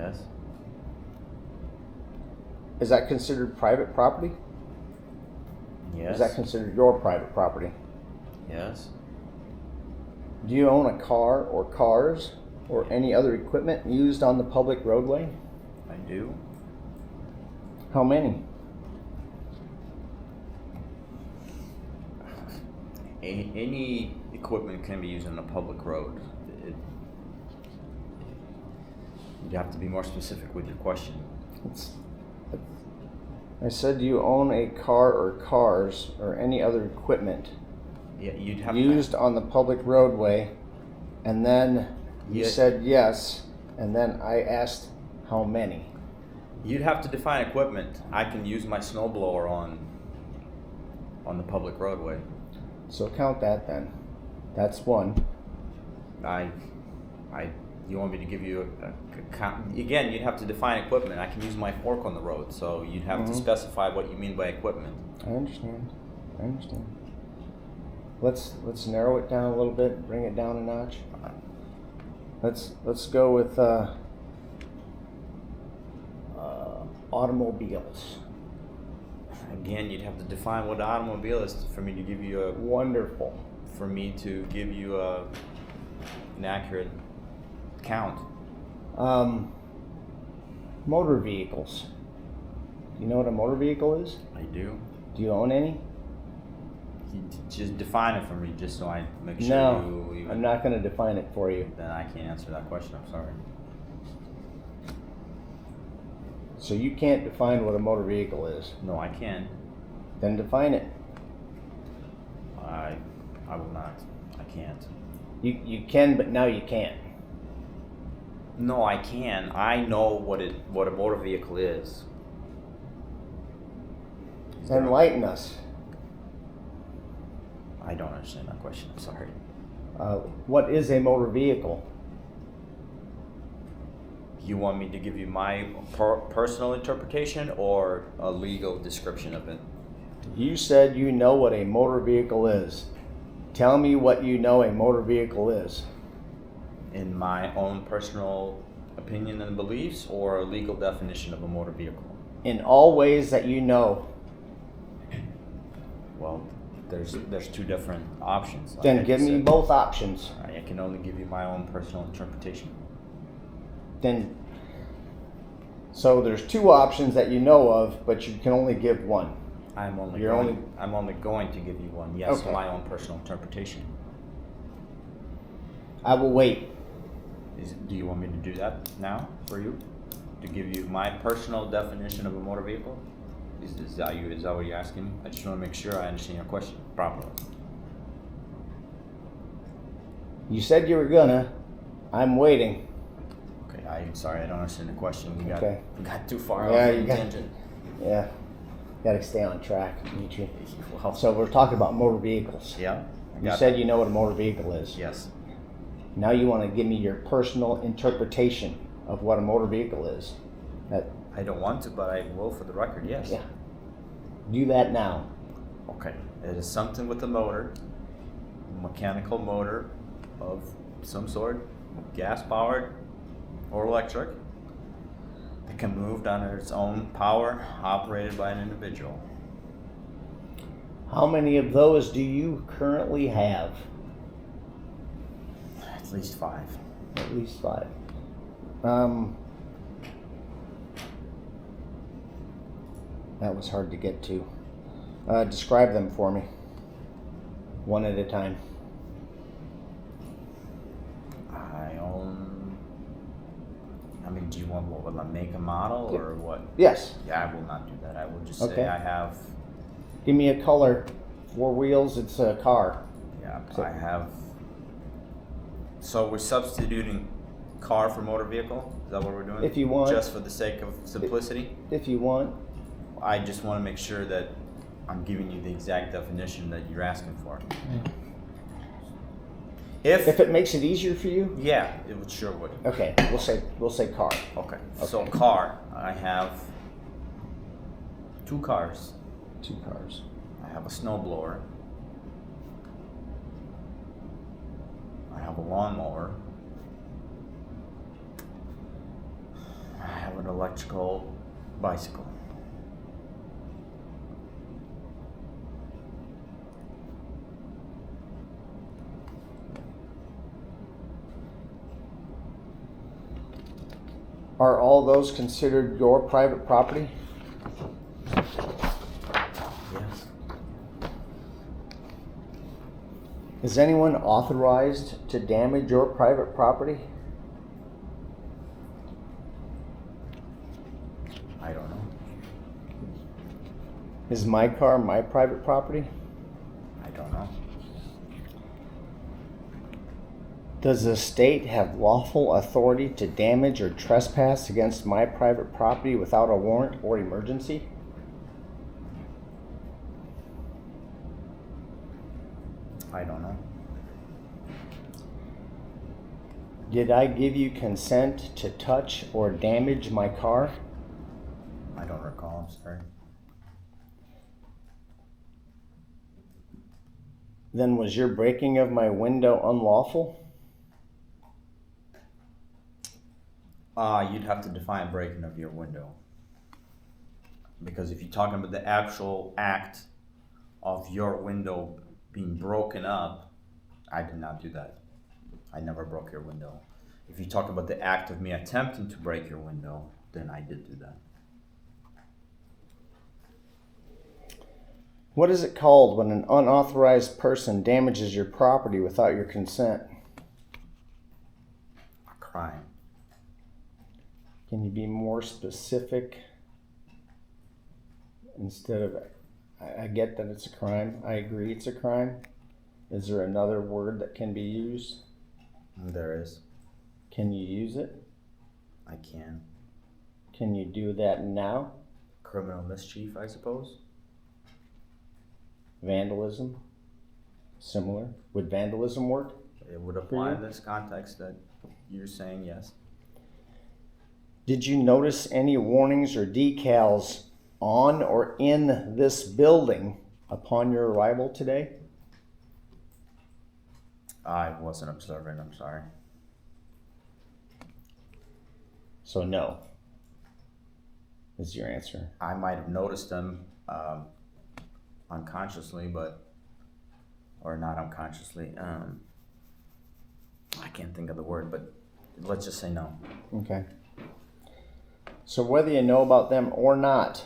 Yes. Is that considered private property? Yes. Is that considered your private property? Yes. Do you own a car or cars or any other equipment used on the public roadway? I do. How many? Any equipment can be used on a public road. You have to be more specific with your question. I said, do you own a car or cars or any other equipment Yeah, you'd have used on the public roadway? And then you said yes, and then I asked how many. You'd have to define equipment. I can use my snowblower on the public roadway. So count that then. That's one. You want me to give you a count? Again, you'd have to define equipment. I can use my fork on the road, so you'd have to specify what you mean by equipment. I understand. Let's narrow it down a little bit, bring it down a notch. Let's go with automobiles. Again, you'd have to define what an automobile is for me to give you a wonderful. For me to give you an accurate count. Motor vehicles. You know what a motor vehicle is? I do. Do you own any? You just define it for me, just so I make sure No, you. I'm not going to define it for you. Then I can't answer that question. I'm sorry. So you can't define what a motor vehicle is? No, I can. Then define it. I will not. I can't. You can, but now you can't. No, I can. I know what a motor vehicle is. Enlighten us. I don't understand that question. I'm sorry. What is a motor vehicle? You want me to give you my personal interpretation or a legal description of it? You said you know what a motor vehicle is. Tell me what you know a motor vehicle is. In my own personal opinion and beliefs, or a legal definition of a motor vehicle? In all ways that you know. Well, there's two different options. Then give me both options. I can only give you my own personal interpretation. Then, so there's two options that you know of, but you can only give one. I'm only going to give you one. Yes, okay. My own personal interpretation. I will wait. Do you want me to do that now for you? To give you my personal definition of a motor vehicle? Is that what you're asking me? I just want to make sure I understand your question properly. You said you were gonna. I'm waiting. Okay, I'm sorry, I don't understand the question. We got too far yeah, off the tangent. Yeah, gotta stay on track, Dmitry. Well, so we're talking about motor vehicles. Yeah. You said you know what a motor vehicle is. Yes. Now you want to give me your personal interpretation of what a motor vehicle is. I don't want to, but I will for the record, yes. Yeah. Do that now. Okay. It is something with a motor, mechanical motor of some sort, gas-powered or electric, that can move under its own power, operated by an individual. How many of those do you currently have? At least 5. At least 5. That was hard to get to. Describe them for me, one at a time. Do you want what will make a model or what? Yes. Yeah, I will not do that. I will just say I have. Give me a color. 4 wheels. It's a car. Yeah, I have. So we're substituting car for motor vehicle? Is that what we're doing? If you want. Just for the sake of simplicity? If you want. I just want to make sure that I'm giving you the exact definition that you're asking for. If it makes it easier for you? Yeah, it sure would. Okay, we'll say car. Okay. So car, I have 2 cars. 2 cars. I have a snowblower. I have a lawnmower. an electrical bicycle. Are all those considered your private property? Yes. Is anyone authorized to damage your private property? I don't know. Is my car my private property? I don't know. Does the state have lawful authority to damage or trespass against my private property without a warrant or emergency? I don't know. Did I give you consent to touch or damage my car? I don't recall. I'm sorry. Then was your breaking of my window unlawful? You'd have to define breaking of your window. Because if you're talking about the actual act of your window being broken up, I did not do that. I never broke your window. If you talk about the act of me attempting to break your window, then I did do that. What is it called when an unauthorized person damages your property without your consent? A crime. Can you be more specific? Instead of, I get that it's a crime. I agree it's a crime. Is there another word that can be used? There is. Can you use it? I can. Can you do that now? Criminal mischief, I suppose. Vandalism? Similar? Would vandalism work? It would apply in this context that you're saying yes. Did you notice any warnings or decals on or in this building upon your arrival today? I wasn't observant, I'm sorry. So no, is your answer. I might have noticed them unconsciously, or not unconsciously. I can't think of the word, but let's just say no. Okay. So whether you know about them or not,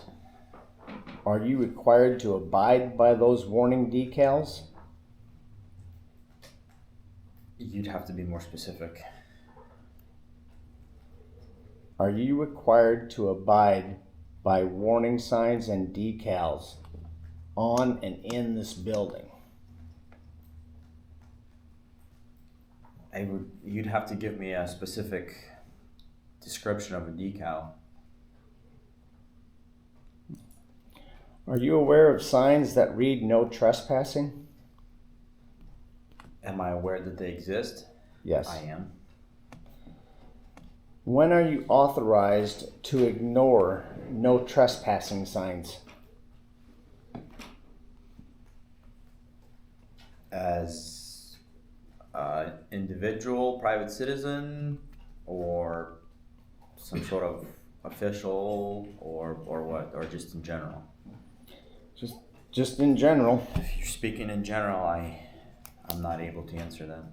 are you required to abide by those warning decals? You'd have to be more specific. Are you required to abide by warning signs and decals on and in this building? You'd have to give me a specific description of a decal. Are you aware of signs that read no trespassing? Am I aware that they exist? Yes. I am. When are you authorized to ignore no trespassing signs? As an individual, private citizen, or some sort of official, or what, or just in general? Just in general. If you're speaking in general, I'm not able to answer that.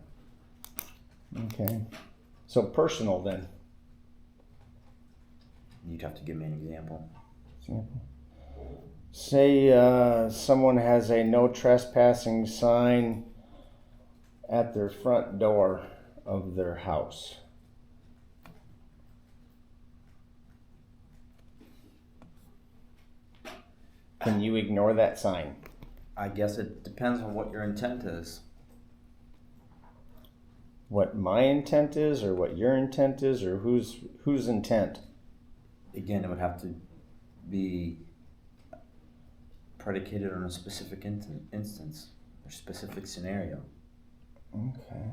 Okay. So personal then. You'd have to give me an example. Say someone has a no trespassing sign at their front door of their house. Can you ignore that sign? I guess it depends on what your intent is. What my intent is, or what your intent is, or whose intent? Again, it would have to be predicated on a specific instance or specific scenario. Okay.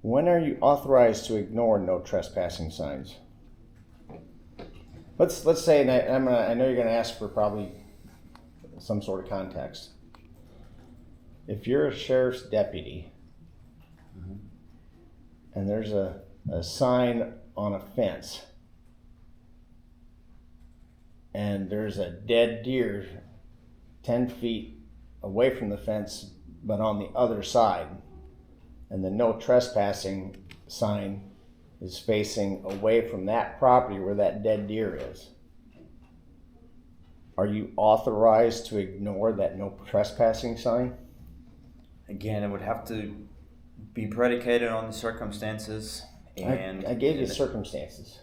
When are you authorized to ignore no trespassing signs? Let's say, and I know you're going to ask for probably some sort of context. If you're a sheriff's deputy and there's a sign on a fence, and there's a dead deer 10 feet away from the fence, but on the other side, and the no trespassing sign is facing away from that property where that dead deer is. Are you authorized to ignore that no trespassing sign? Again, it would have to be predicated on the circumstances. And I gave you circumstances.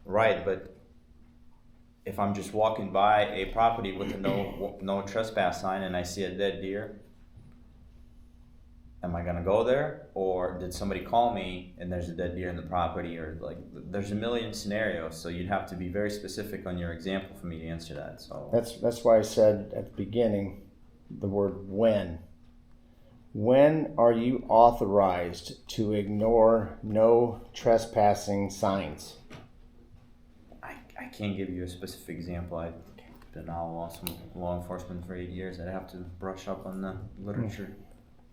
Right, but if I'm just walking by a property with a no trespass sign and I see a dead deer, am I gonna go there, or did somebody call me and there's a dead deer in the property, or like there's a million scenarios, so you'd have to be very specific on your example for me to answer that. So that's why I said at the beginning the word when. When are you authorized to ignore no trespassing signs? I can't give you a specific example. I've been law enforcement for 8 years. I'd have to brush up on the literature.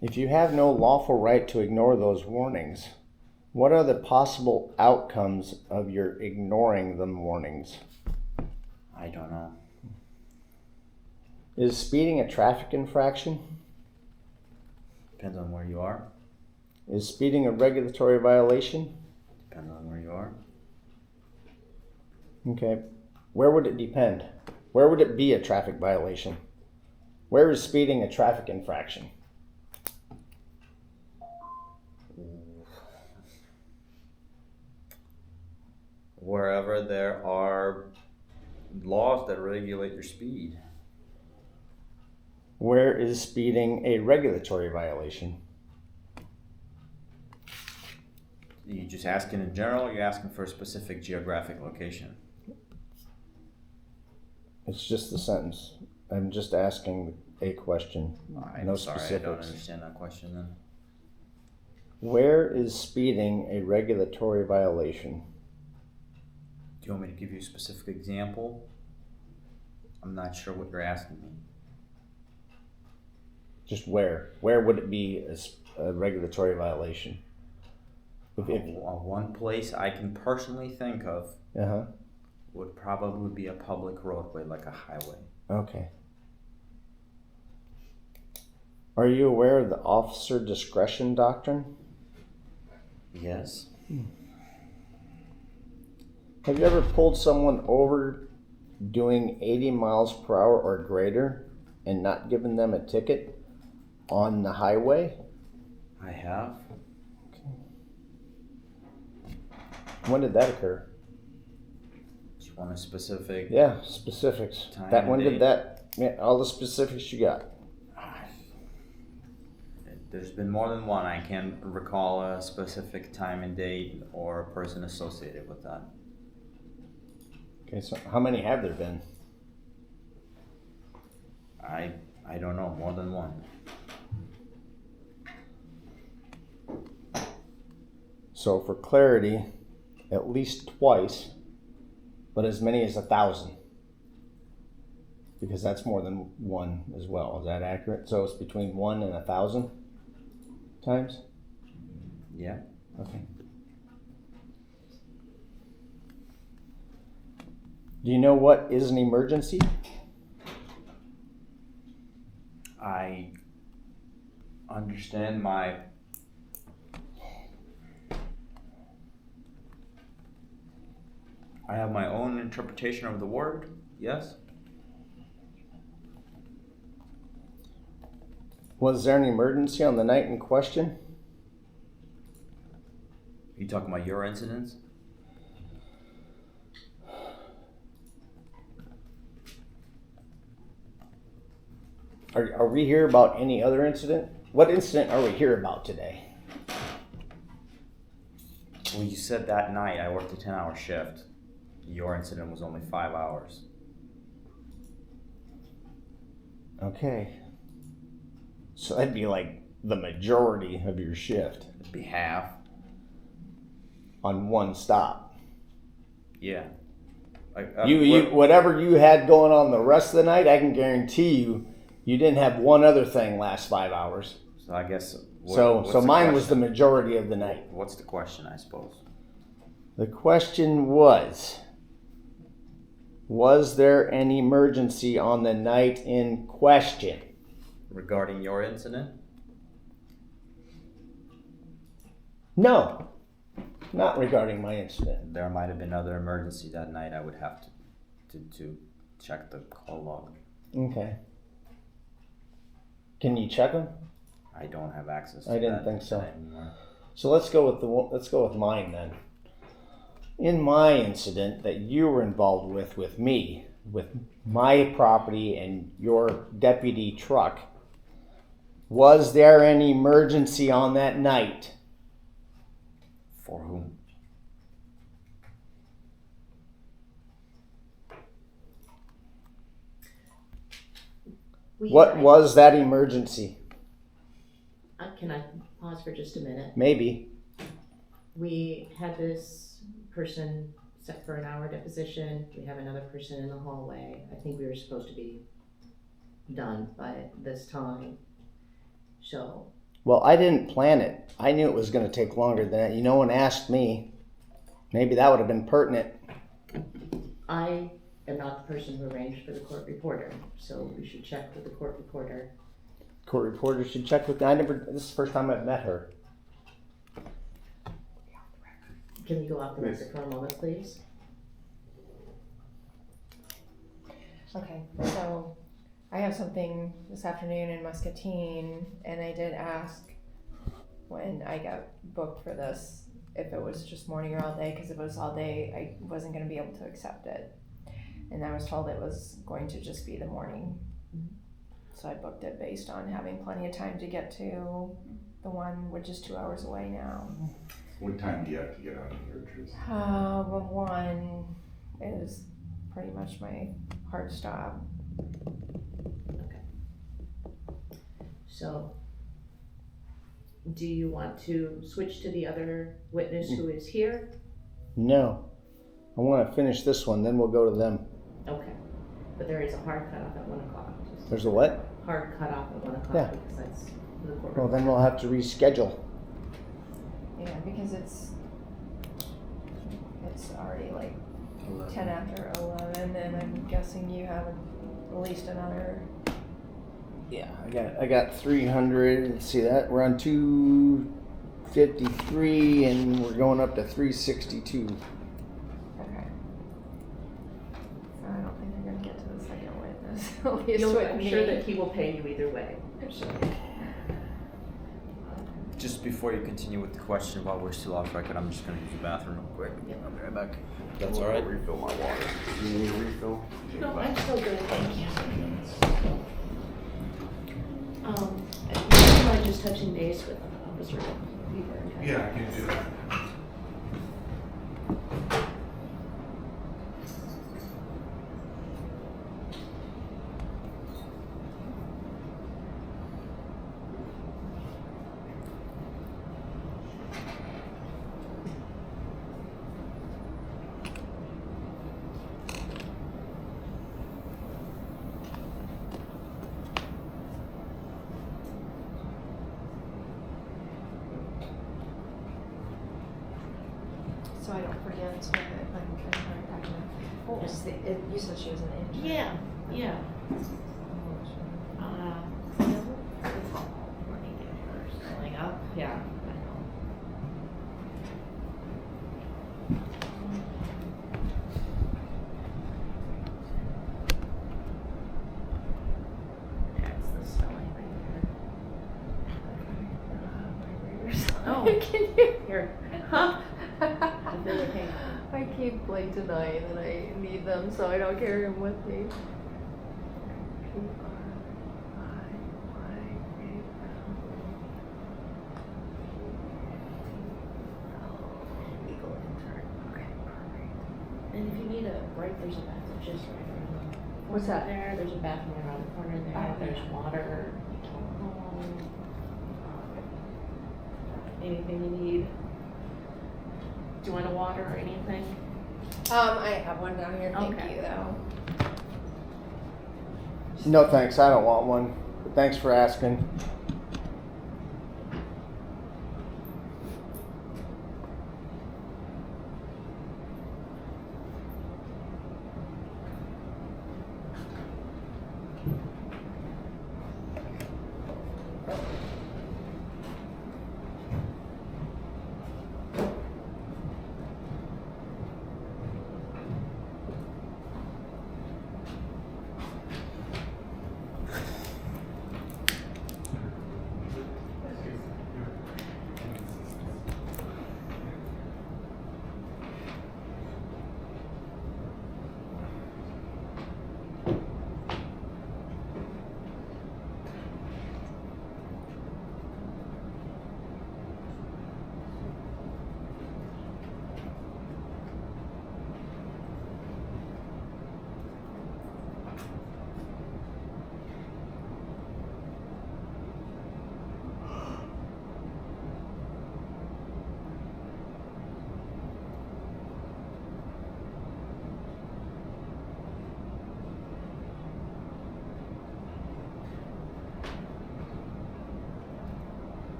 If you have no lawful right to ignore those warnings, what are the possible outcomes of your ignoring them warnings? I don't know. Is speeding a traffic infraction? Depends on where you are. Is speeding a regulatory violation? Depends on where you are. Okay. Where would it depend? Where would it be a traffic violation? Where is speeding a traffic infraction? Wherever there are laws that regulate your speed. Where is speeding a regulatory violation? Are you just asking in general, or you're asking for a specific geographic location? It's just the sentence. I'm just asking a question. I'm sorry, I don't understand that question then. Where is speeding a regulatory violation? Do you want me to give you a specific example? I'm not sure what you're asking me. Just where? Where would it be a regulatory violation? One place I can personally think of would probably be a public roadway, like a highway. Okay. Are you aware of the officer discretion doctrine? Yes. Have you ever pulled someone over doing 80 miles per hour or greater and not given them a ticket on the highway? I have. Okay. When did that occur? Do you want a specific? Yeah, specifics. Time When and did that? Yeah, all the specifics you got. There's been more than one. I can't recall a specific time and date or a person associated with that. Okay, so how many have there been? I don't know, more than one. So for clarity, at least twice, but as many as 1,000. Because that's more than one as well. Is that accurate? So it's between 1 and 1,000 times? Yeah. Okay. Do you know what is an emergency? I understand I have my own interpretation of the word, yes? Was there an emergency on the night in question? You talking about your incidents? Are we here about any other incident? What incident are we here about today? Well, you said that night I worked a 10-hour shift. Your incident was only 5 hours. Okay. So that'd be like the majority of your shift It'd be half. on one stop. Yeah. You whatever you had going on the rest of the night, I can guarantee you didn't have one other thing last 5 hours. So I guess. So mine was the majority of the night. What's the question, I suppose? The question was there an emergency on the night in question? Regarding your incident? No, not regarding my incident. There might have been other emergency that night. I would have to check the call log. Okay. Can you check them? I don't have access to I didn't that think so. anymore. So let's go with mine then. In my incident that you were involved with me, with my property and your deputy truck, was there an emergency on that night? For whom? What was that emergency? Can I pause for just a minute? Maybe. We had this person set for an hour deposition. We have another person in the hallway. I think we were supposed to be done by this time. So, Well, I didn't plan it. I knew it was going to take longer than that. No one asked me. Maybe that would have been pertinent. I am not the person who arranged for the court reporter, so we should check with the court reporter. Court reporter should check with me. This is the first time I've met her. Can we go off the record for a moment, please? Okay, so I have something this afternoon in Muscatine, and I did ask when I got booked for this if it was just morning or all day, because if it was all day, I wasn't going to be able to accept it. And I was told it was going to just be the morning. So I booked it based on having plenty of time to get to the one, which is 2 hours away now. What time do you have to get out of here, Tracy? Well, one is pretty much my hard stop. So, do you want to switch to the other witness who is here? No. I want to finish this one, then we'll go to them. Okay, but there is a hard cutoff at 1 o'clock. There's a what? Hard cutoff at 1 o'clock Yeah. because that's the court. Well, then we'll have to reschedule. Yeah, because it's already like 10 after 11, and I'm guessing you have at least another. Yeah, I got 300. Let's see that. We're on 253 and we're going up to 362. Okay. So I don't think they're gonna get to the second witness. At least No, with I'm me. sure that he will pay you either way. Just before you continue with the question while we're still off record, I'm just going to use the bathroom real quick. Yep. I'll be right back. That's all right. Refill my water. Do you need a refill? No, I'm still good, thank you. Do you mind just touching base with Officer Leber? Yeah, I can do that. So I don't forget, so that I'm right back in. What was you said she was an intern. Yeah, yeah. Let me get her spelling up, yeah, I know. That's the spelling right there. Oh. Can you? Here, huh? I keep like denying that I need them, so I don't carry them with me. Legal intern. Okay, perfect. And if you need a break, there's a bathroom just right around the What's corner that? there. There's a bathroom around the corner there. Oh, There's yeah. water. Anything you need? Do you want a water or anything? I have one down here, thank Okay. you though. No thanks, I don't want one. But thanks for asking.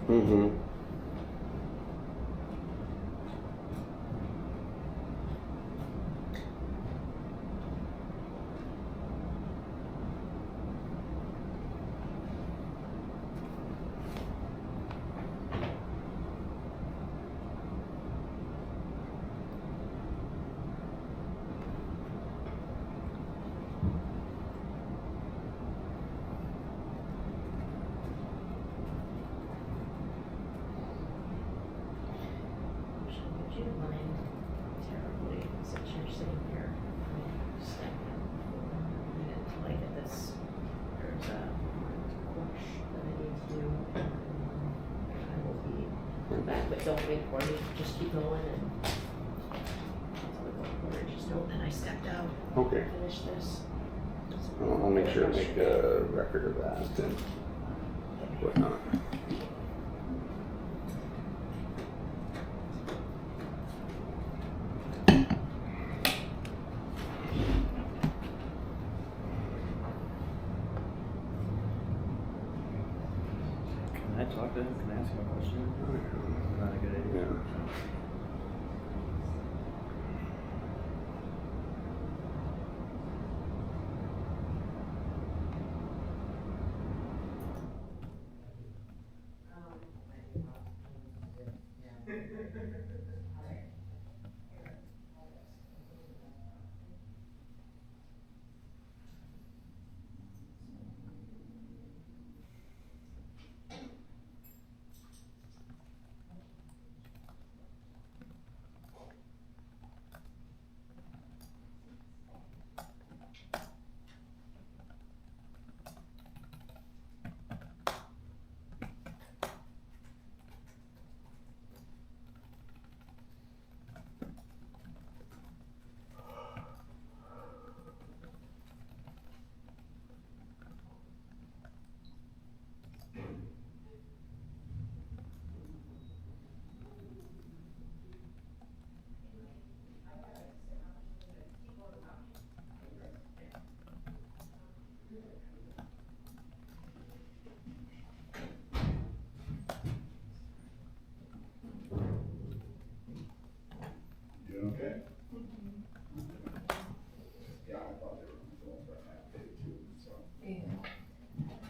Mm-hmm. Would you mind terribly, since you're sitting here, standing for a minute till I get this, there's a push that I need to do. I will be back, but don't wait for me, just keep going and just know that I stepped out, Okay. finish this. I'll make sure to make a record of that and whatnot. Can I talk to him? Can I ask him a question? Not a good idea. Yeah. You okay? Yeah, I thought they were on the phone for a half day too, so. Yeah.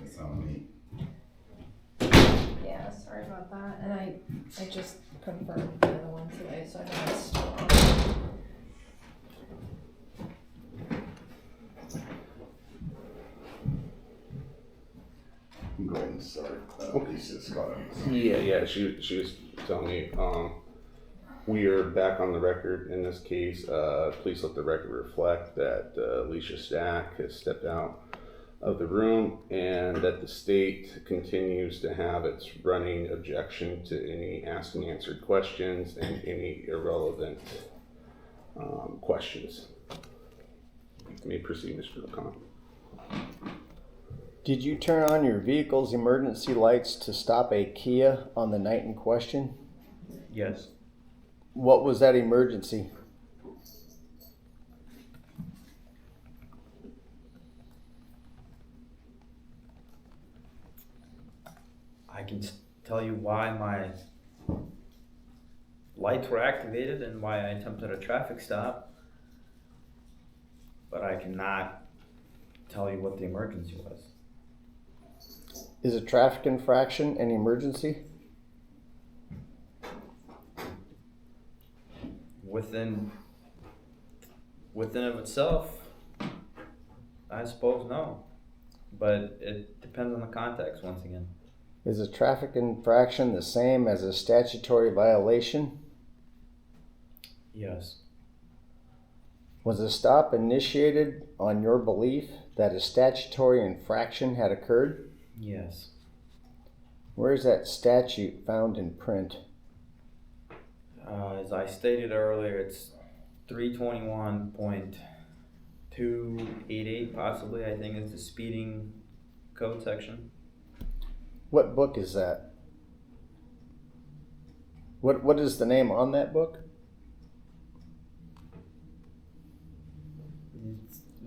That's on me. Yeah, sorry about that, and I just confirmed the other one today, so I know it's still on. You can go ahead and start. Lisa's got it. Yeah, she was telling me, we are back on the record in this case. Please let the record reflect that Alicia Stack has stepped out of the room and that the state continues to have its running objection to any asked and answered questions and any irrelevant questions. You may proceed, Mr. LeCon. Did you turn on your vehicle's emergency lights to stop a Kia on the night in question? Yes. What was that emergency? I can tell you why my lights were activated and why I attempted a traffic stop, but I cannot tell you what the emergency was. Is a traffic infraction an emergency? Within of itself, I suppose no, but it depends on the context once again. Is a traffic infraction the same as a statutory violation? Yes. Was a stop initiated on your belief that a statutory infraction had occurred? Yes. Where is that statute found in print? As I stated earlier, it's 321.288 possibly, I think is the speeding code section. What book is that? What is the name on that book?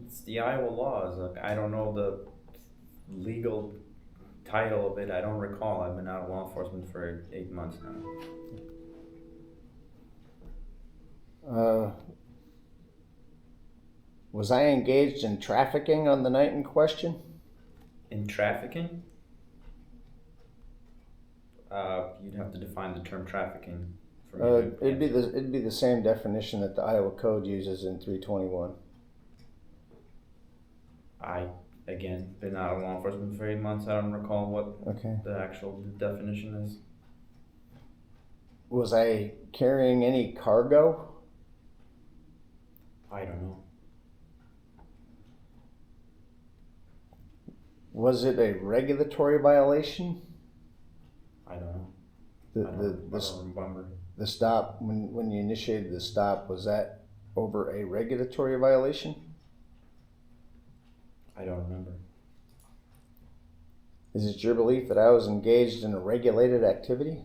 It's the Iowa laws. Look, I don't know the legal title of it, I don't recall. I've been out of law enforcement for 8 months now. Was I engaged in trafficking on the night in question? In trafficking? You'd have to define the term trafficking for me to It'd be the same definition that the Iowa Code uses in 321. I, again, been out of law enforcement for 8 months. I don't recall what Okay. the actual definition is. Was I carrying any cargo? I don't know. Was it a regulatory violation? I don't know. The I don't remember. the stop, when you initiated the stop, was that over a regulatory violation? I don't remember. Is it your belief that I was engaged in a regulated activity?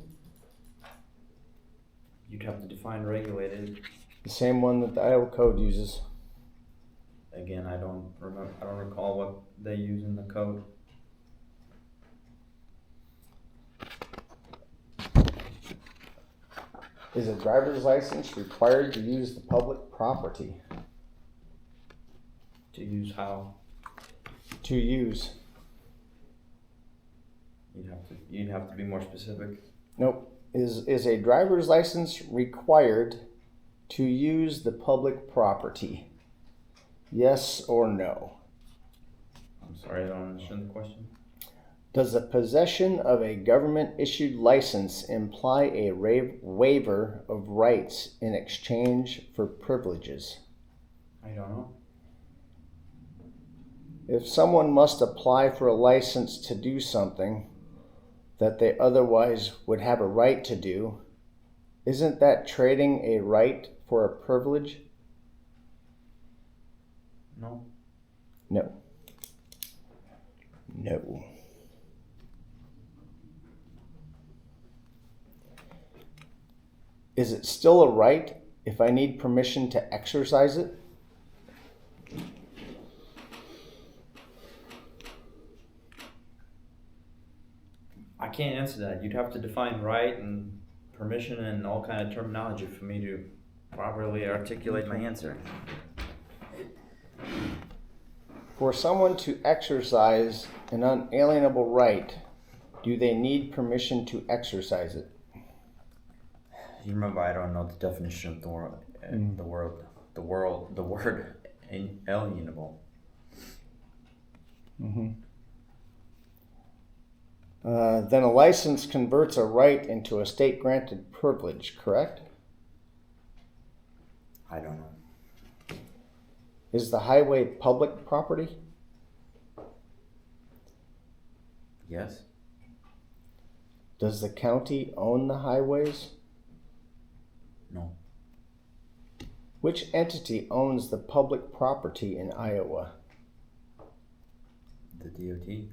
You'd have to define regulated. The same one that the Iowa Code uses. Again, I don't remember. I don't recall what they use in the code. Is a driver's license required to use the public property? To use how? To use. You'd have to be more specific. Nope. Is a driver's license required to use the public property? Yes or no? I'm sorry, I don't understand the question. Does the possession of a government-issued license imply a waiver of rights in exchange for privileges? I don't know. If someone must apply for a license to do something that they otherwise would have a right to do, isn't that trading a right for a privilege? No. No. No. Is it still a right if I need permission to exercise it? I can't answer that. You'd have to define right and permission and all kind of terminology for me to properly articulate my answer. For someone to exercise an unalienable right, do they need permission to exercise it? You remember, I don't know the definition of the word inalienable. Mm-hmm. Then a license converts a right into a state-granted privilege, correct? I don't know. Is the highway public property? Yes. Does the county own the highways? No. Which entity owns the public property in Iowa? The DOT.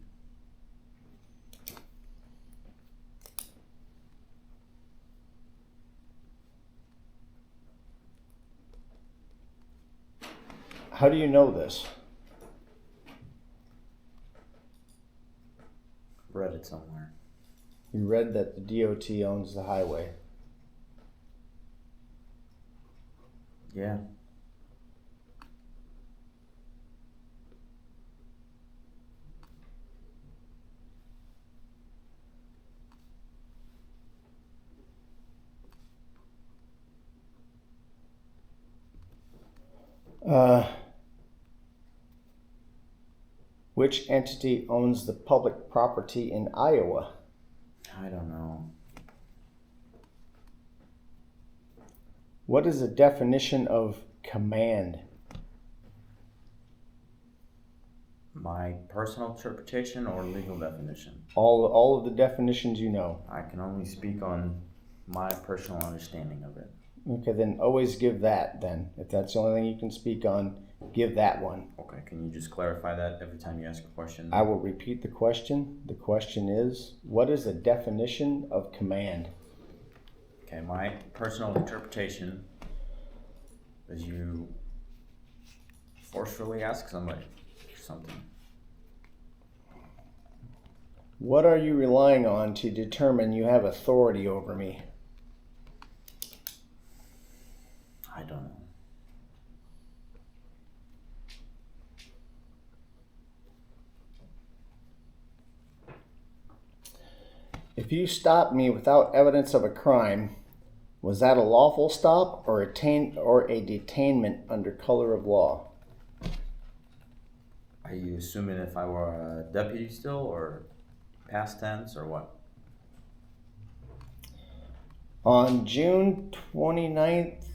How do you know this? Read it somewhere. You read that the DOT owns the highway. Yeah. Which entity owns the public property in Iowa? I don't know. What is the definition of command? My personal interpretation or legal definition? All of the definitions you know. I can only speak on my personal understanding of it. Okay, then always give that then. If that's the only thing you can speak on, give that one. Okay, can you just clarify that every time you ask a question? I will repeat the question. The question is, what is the definition of command? Okay, my personal interpretation is you forcefully ask somebody something. What are you relying on to determine you have authority over me? I don't know. If you stopped me without evidence of a crime, was that a lawful stop or a detainment under color of law? Are you assuming if I were a deputy still, or past tense, or what? On June 29th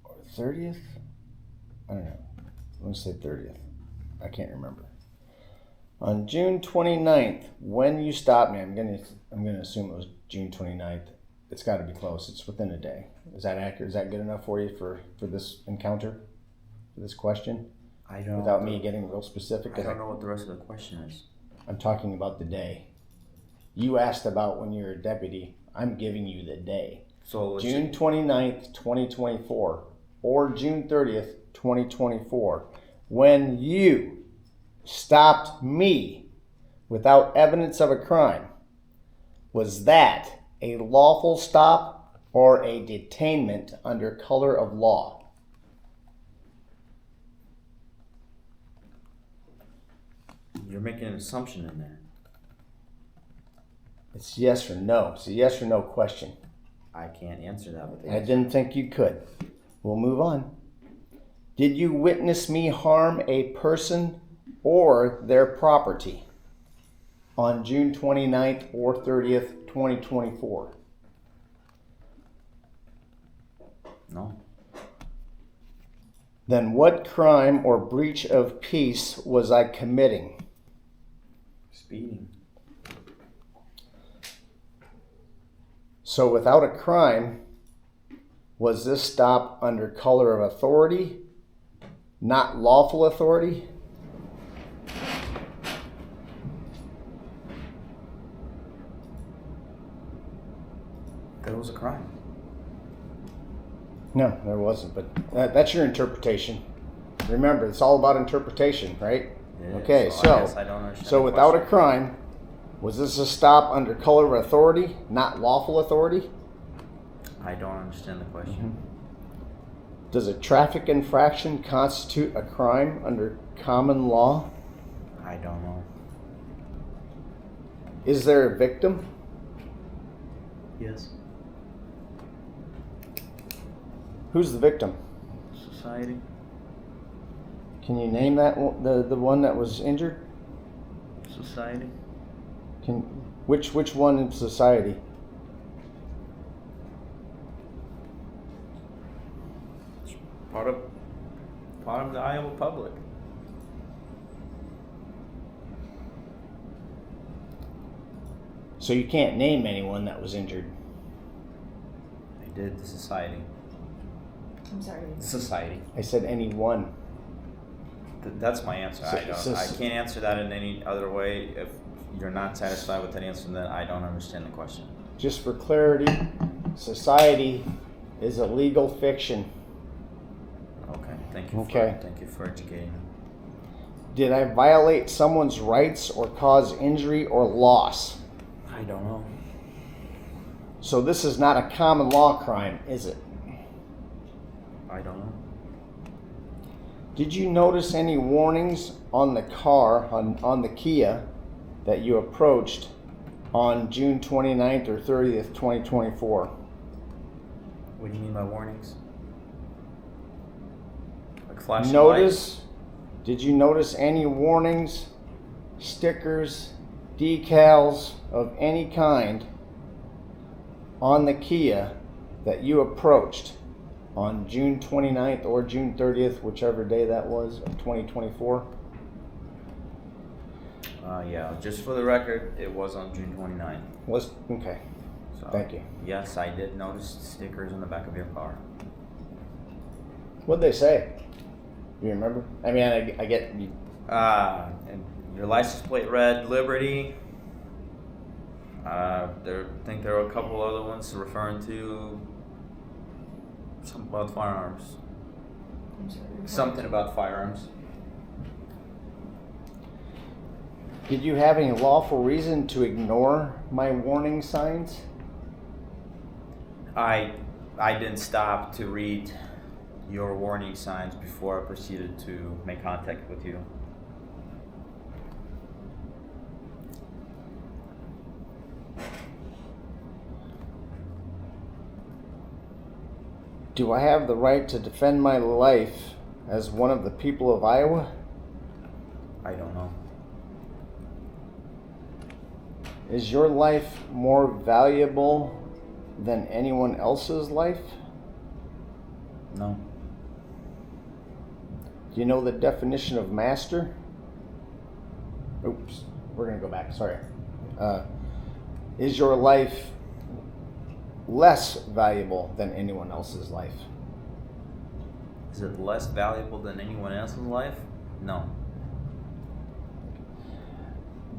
or 30th? I don't know. I want to say 30th. I can't remember. On June 29th, when you stopped me, I'm gonna assume it was June 29th. It's got to be close. It's within a day. Is that accurate? Is that good enough for you for this encounter, for this question? I don't. Without me getting real specific? I don't know what the rest of the question is. I'm talking about the day. You asked about when you're a deputy. I'm giving you the day. So June 29th, 2024, or June 30th, 2024, when you stopped me without evidence of a crime, was that a lawful stop or a detainment under color of law? You're making an assumption in there. It's yes or no. It's a yes or no question. I can't answer that with the I didn't think you could. We'll move on. Did you witness me harm a person or their property on June 29th or 30th, 2024? No. Then what crime or breach of peace was I committing? Speeding. So without a crime, was this stop under color of authority, not lawful authority? There was a crime. No, there wasn't, but that's your interpretation. Remember, it's all about interpretation, right? It is, Okay, I so guess I don't understand so the without a question. crime, was this a stop under color of authority, not lawful authority? I don't understand the question. Does a traffic infraction constitute a crime under common law? I don't know. Is there a victim? Yes. Who's the victim? Society. Can you name that the one that was injured? Society. Which one in society? Part of the Iowa public. So you can't name anyone that was injured. I did. The society. I'm sorry. Society. I said anyone. That's my answer. So- I don't. so- I can't answer that in any other way. If you're not satisfied with that answer, then I don't understand the question. Just for clarity, society is a legal fiction. Okay. Thank you. Okay. Thank you for educating me. Did I violate someone's rights or cause injury or loss? I don't know. So this is not a common law crime, is it? I don't know. Did you notice any warnings on the car, on the Kia, that you approached on June 29th or 30th, 2024? What do you mean by warnings? Like flashing lights? Did you notice any warnings, stickers, decals of any kind on the Kia that you approached on June 29th or June 30th, whichever day that was, of 2024? Yeah, just for the record, it was on June 29th. Okay, So, thank you. Yes, I did notice stickers on the back of your car. What'd they say? Do you remember? I mean, I get you. And your license plate read Liberty. I think there were a couple other ones referring to something about firearms. I'm sorry. Something about firearms. Did you have any lawful reason to ignore my warning signs? I didn't stop to read your warning signs before I proceeded to make contact with you. Do I have the right to defend my life as one of the people of Iowa? I don't know. Is your life more valuable than anyone else's life? No. Do you know the definition of master? Oops, we're gonna go back, sorry. Is your life less valuable than anyone else's life? Is it less valuable than anyone else's life? No.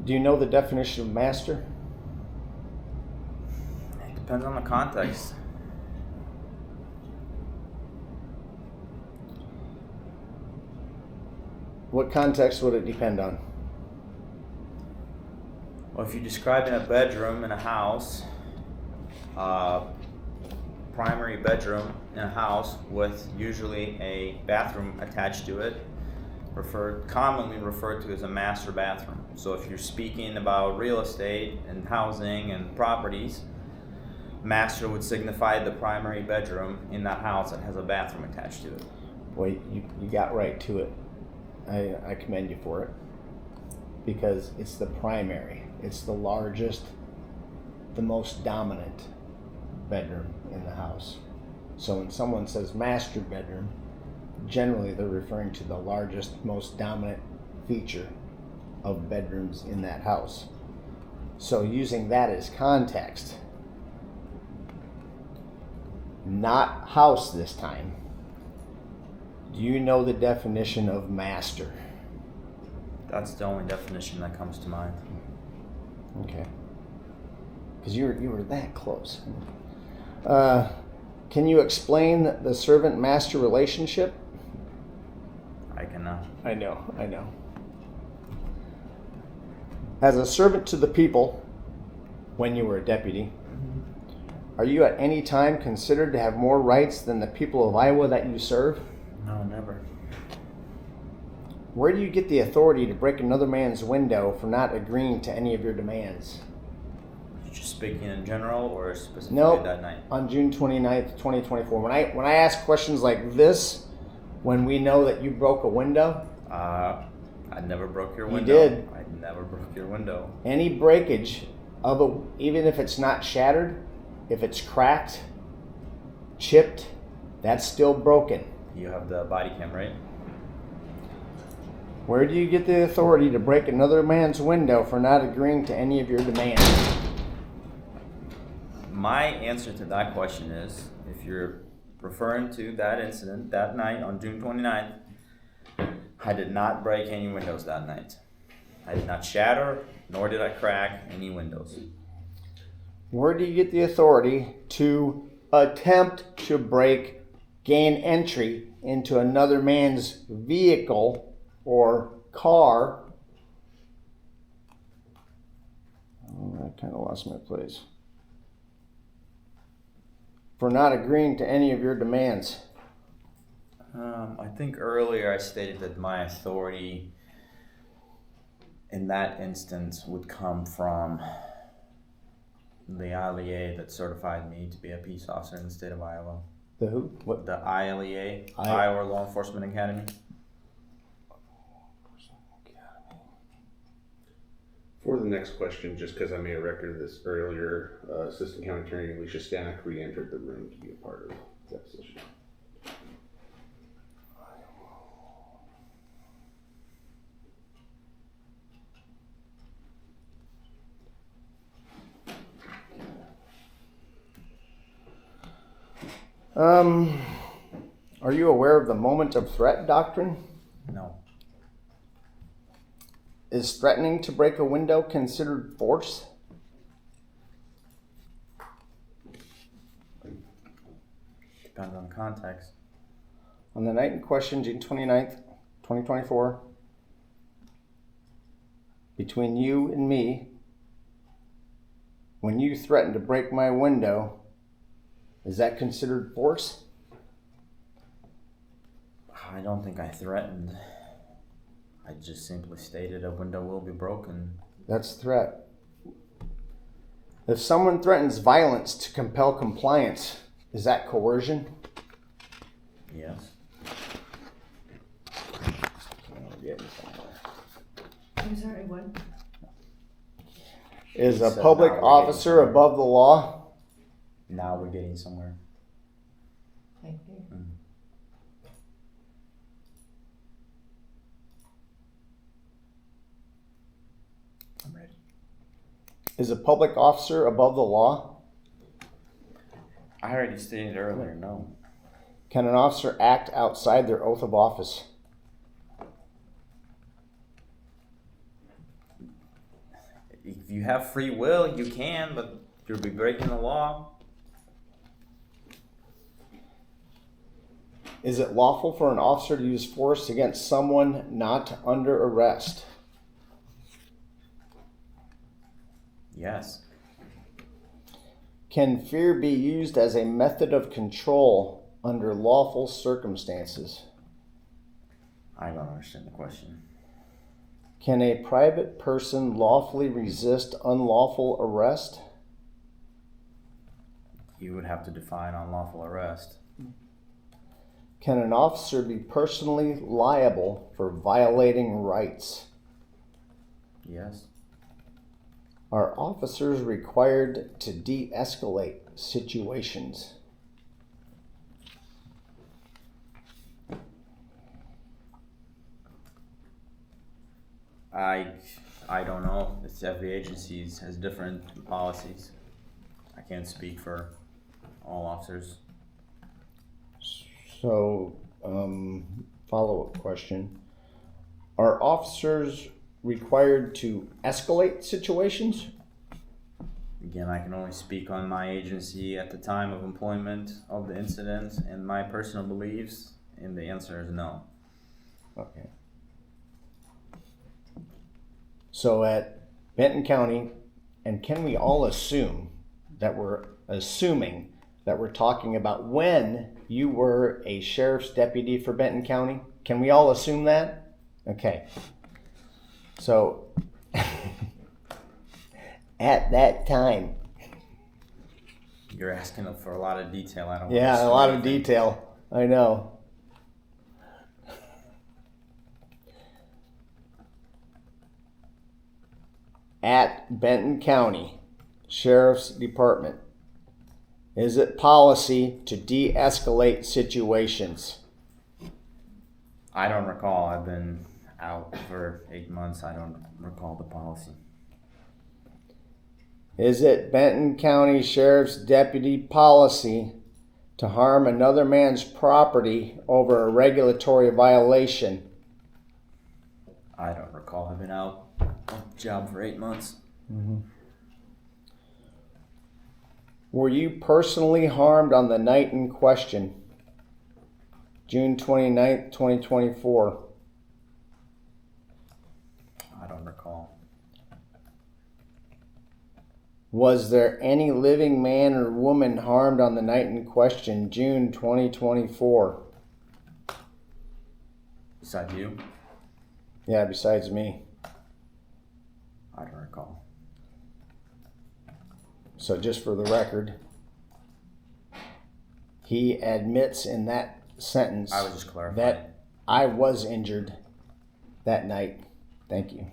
Do you know the definition of master? It depends on the context. What context would it depend on? Well, if you describe in a bedroom in a house, primary bedroom in a house with usually a bathroom attached to it, commonly referred to as a master bathroom. So if you're speaking about real estate and housing and properties, master would signify the primary bedroom in that house that has a bathroom attached to it. Boy, you got right to it. I commend you for it. Because it's the primary. It's the largest, the most dominant bedroom in the house. So when someone says master bedroom, generally they're referring to the largest, most dominant feature of bedrooms in that house. So using that as context, not house this time, do you know the definition of master? That's the only definition that comes to mind. Okay. Because you were that close. Can you explain the servant-master relationship? I cannot. I know. As a servant to the people, when you were a deputy, are you at any time considered to have more rights than the people of Iowa that you serve? No, never. Where do you get the authority to break another man's window for not agreeing to any of your demands? Just speaking in general or specifically Nope. that night? On June 29th, 2024. When I ask questions like this, when we know that you broke a window, I never broke your You window. did. I never broke your window. any breakage of even if it's not shattered, if it's cracked, chipped, that's still broken. You have the body cam, right? Where do you get the authority to break another man's window for not agreeing to any of your demands? My answer to that question is, if you're referring to that incident that night on June 29th, I did not break any windows that night. I did not shatter, nor did I crack any windows. Where do you get the authority to attempt to gain entry into another man's vehicle or car? Oh, I kind of lost my place. For not agreeing to any of your demands. I think earlier I stated that my authority in that instance would come from the ILEA that certified me to be a peace officer in the state of Iowa. The who? What? The ILEA, I- Iowa Law Enforcement Academy. For the next question, just because I made a record of this earlier, Assistant County Attorney Alicia Stanek re-entered the room to be a part of that position. Are you aware of the moment of threat doctrine? No. Is threatening to break a window considered force? Depends on the context. On the night in question, June 29th, 2024, between you and me, when you threatened to break my window, is that considered force? I don't think I threatened. I just simply stated a window will be broken. That's threat. If someone threatens violence to compel compliance, is that coercion? Yes. I'm sorry, what? Is a So public now we're officer getting above the law? Now we're getting somewhere. Thank you. I'm ready. Is a public officer above the law? I already stated earlier, no. Can an officer act outside their oath of office? If you have free will, you can, but you'll be breaking the law. Is it lawful for an officer to use force against someone not under arrest? Yes. Can fear be used as a method of control under lawful circumstances? I don't understand the question. Can a private person lawfully resist unlawful arrest? You would have to define unlawful arrest. Can an officer be personally liable for violating rights? Yes. Are officers required to de-escalate situations? I don't know. It's every agency has different policies. I can't speak for all officers. So, follow-up question. Are officers required to escalate situations? Again, I can only speak on my agency at the time of employment of the incident and my personal beliefs, and the answer is no. Okay. So at Benton County, and can we all assume that we're talking about when you were a sheriff's deputy for Benton County? Can we all assume that? Okay. So at that time, You're asking for a lot of detail. I don't. yeah, a understand lot of anything. detail. I know. At Benton County Sheriff's Department, is it policy to de-escalate situations? I don't recall. I've been out for 8 months. I don't recall the policy. Is it Benton County Sheriff's Deputy policy to harm another man's property over a regulatory violation? I don't recall. I've been out on the job for 8 months. Were you personally harmed on the night in question, June 29th, 2024? I don't recall. Was there any living man or woman harmed on the night in question, June 2024? Besides you, Yeah, besides me. I don't recall. So just for the record, he admits in that sentence I was just clarifying. that I was injured that night. Thank you.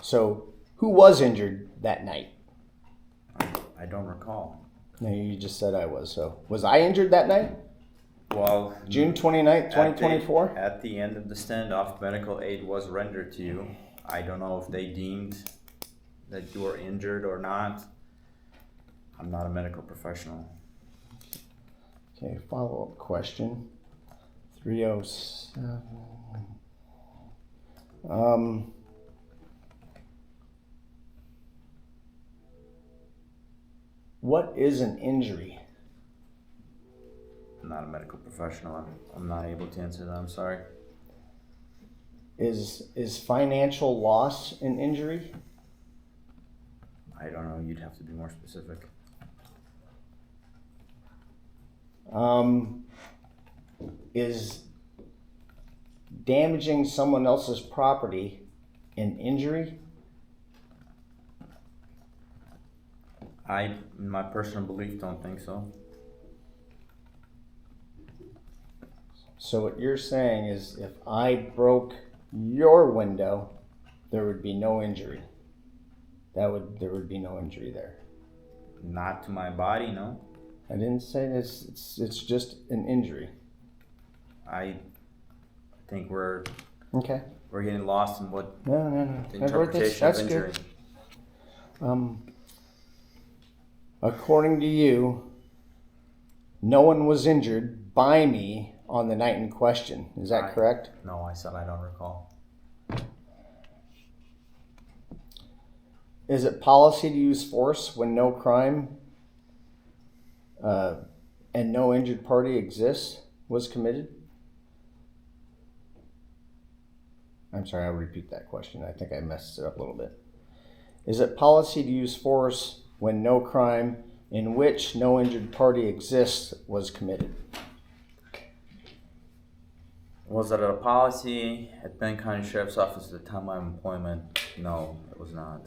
So who was injured that night? I don't recall. No, you just said I was. So was I injured that night? Well, June 29th, 2024? At the end of the standoff, medical aid was rendered to you. I don't know if they deemed that you were injured or not. I'm not a medical professional. Okay, follow-up question. 307. What is an injury? I'm not a medical professional. I'm not able to answer that. I'm sorry. Is financial loss an injury? I don't know, you'd have to be more specific. Is damaging someone else's property an injury? I, in my personal belief, don't think so. So what you're saying is if I broke your window, there would be no injury. There would be no injury there. Not to my body, no. I didn't say this. It's just an injury. I think we're Okay. getting lost in what No. the I wrote this. interpretation of That's injury. good. According to you, no one was injured by me on the night in question. Is that correct? No, I said I don't recall. Is it policy to use force when no crime and no injured party was committed? I'm sorry, I'll repeat that question. I think I messed it up a little bit. Is it policy to use force when no crime in which no injured party exists was committed? Was it a policy at Benton County Sheriff's Office at the time of my employment? No, it was not.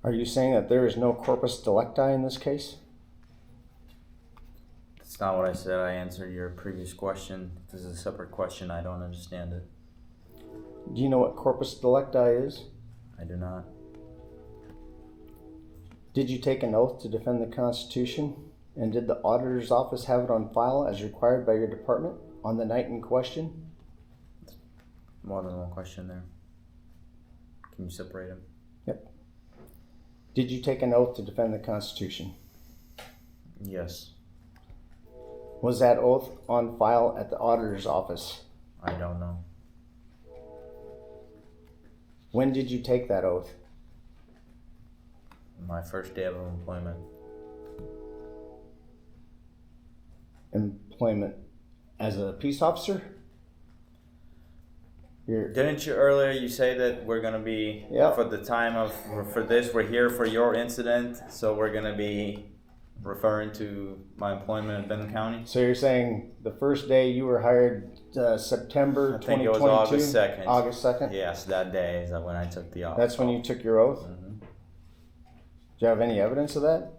Are you saying that there is no corpus delicti in this case? That's not what I said. I answered your previous question. This is a separate question. I don't understand it. Do you know what corpus delicti is? I do not. Did you take an oath to defend the Constitution? And did the auditor's office have it on file as required by your department on the night in question? More than one question there. Can you separate them? Yep. Did you take an oath to defend the Constitution? Yes. Was that oath on file at the auditor's office? I don't know. When did you take that oath? My first day of employment. Employment as a peace officer? Didn't you earlier you say that we're gonna be for the time of for this we're here for your incident, so we're gonna be referring to my employment in Benton County? So you're saying the first day you were hired, September 2022? I think it was August 2nd. August 2nd? Yes, that day is when I took the oath. That's when you took your oath? Mhm. Do you have any evidence of that?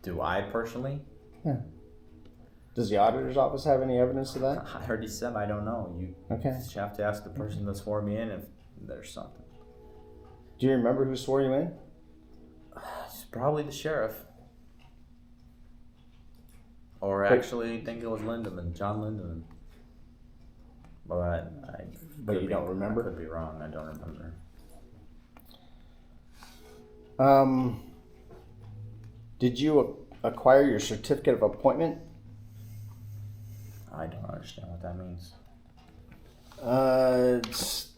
Do I personally? Yeah. Does the auditor's office have any evidence of that? I already said I don't know. You Okay. just have to ask the person that swore me in if there's something. Do you remember who swore you in? It's probably the sheriff. Or actually, I think it was Lindemann, John Lindemann. But But you don't remember? I could be wrong. I don't remember. Did you acquire your certificate of appointment? I don't understand what that means. It's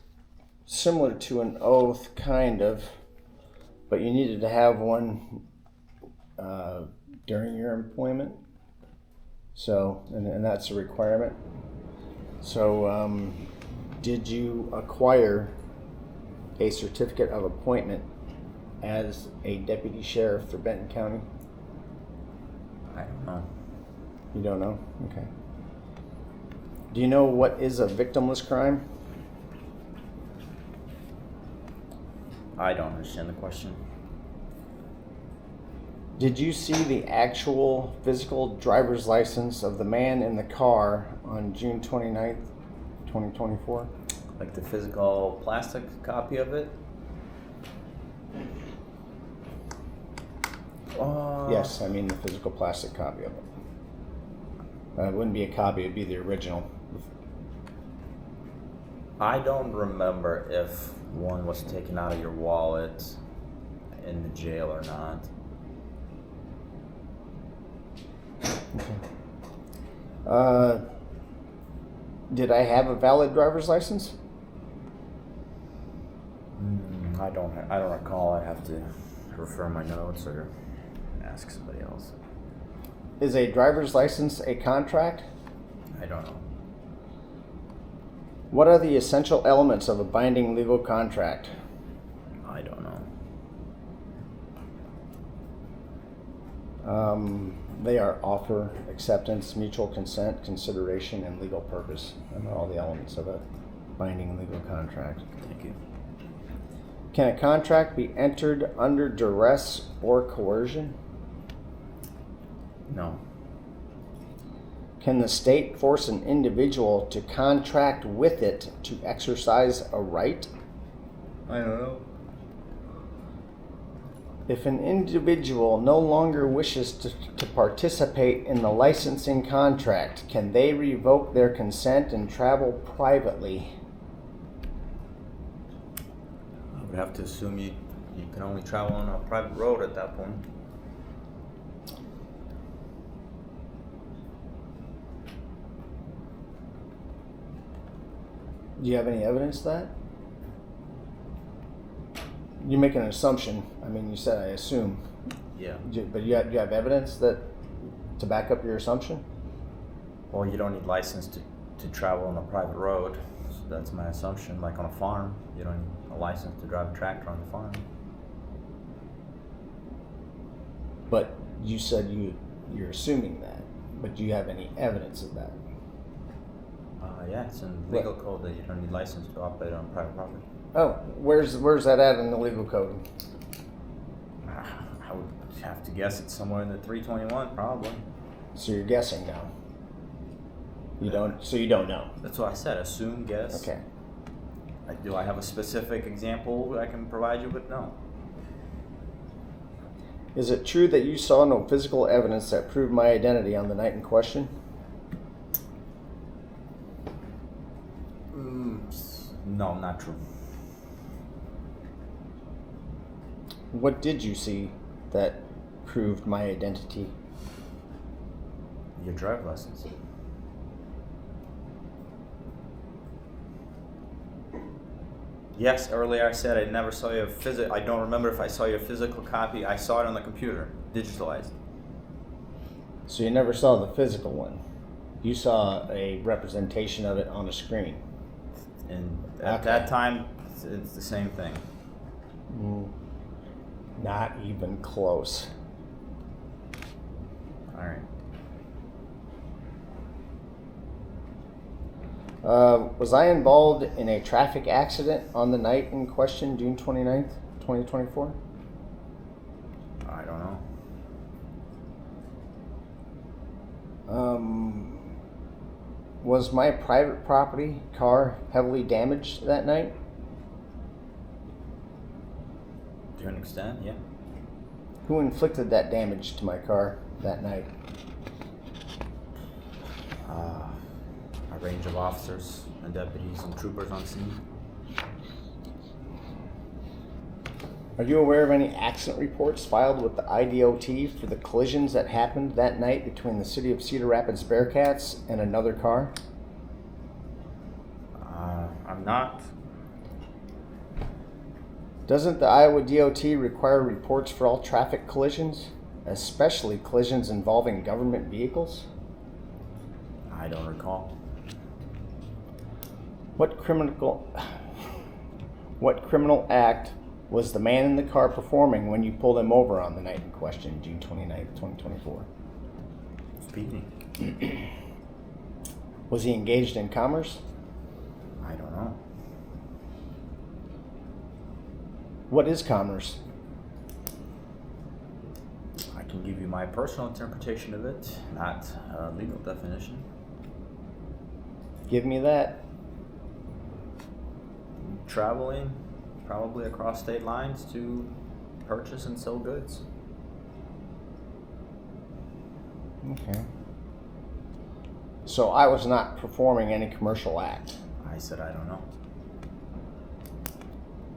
similar to an oath, kind of, but you needed to have one during your employment. So, and that's a requirement. So, did you acquire a certificate of appointment as a deputy sheriff for Benton County? I don't know. You don't know? Okay. Do you know what is a victimless crime? I don't understand the question. Did you see the actual physical driver's license of the man in the car on June 29th, 2024? Like the physical plastic copy of it? Yes, I mean the physical plastic copy of it. It wouldn't be a copy, it'd be the original. I don't remember if one was taken out of your wallet in the jail or not. Did I have a valid driver's license? I don't recall. I'd have to refer my notes or ask somebody else. Is a driver's license a contract? I don't know. What are the essential elements of a binding legal contract? I don't know. They are offer, acceptance, mutual consent, consideration, and legal purpose. And all the elements of a binding legal contract. Thank you. Can a contract be entered under duress or coercion? No. Can the state force an individual to contract with it to exercise a right? I don't know. If an individual no longer wishes to participate in the licensing contract, can they revoke their consent and travel privately? I would have to assume you can only travel on a private road at that point. Do you have any evidence of that? You make an assumption. I mean, you said I assume. Yeah. But you have evidence that to back up your assumption? Well, you don't need license to travel on a private road. So that's my assumption. Like on a farm, you don't need a license to drive a tractor on the farm. But you said you're assuming that. But do you have any evidence of that? Yeah, it's in legal code that you don't need license to operate on private property. Oh, where's that at in the legal code? I would have to guess it's somewhere in the 321, probably. So you're guessing now. You don't. So you don't know. That's what I said. Assume, guess. Okay. Do I have a specific example I can provide you with? No. Is it true that you saw no physical evidence that proved my identity on the night in question? No, not true. What did you see that proved my identity? Your driver's license. Yes, earlier I said I never saw your I don't remember if I saw your physical copy. I saw it on the computer, digitalized. So you never saw the physical one. You saw a representation of it on a screen. And at that time, it's the same thing. Not even close. All right. Was I involved in a traffic accident on the night in question, June 29th, 2024? I don't know. Was my private property car heavily damaged that night? To an extent, yeah. Who inflicted that damage to my car that night? A range of officers and deputies and troopers on scene. Are you aware of any accident reports filed with the IDOT for the collisions that happened that night between the city of Cedar Rapids Bearcats and another car? I'm not. Doesn't the Iowa DOT require reports for all traffic collisions, especially collisions involving government vehicles? I don't recall. What criminal act was the man in the car performing when you pulled him over on the night in question, June 29th, 2024? Speeding. Was he engaged in commerce? I don't know. What is commerce? I can give you my personal interpretation of it, not a legal definition. Give me that. Traveling, probably across state lines to purchase and sell goods. Okay. So I was not performing any commercial act. I said I don't know.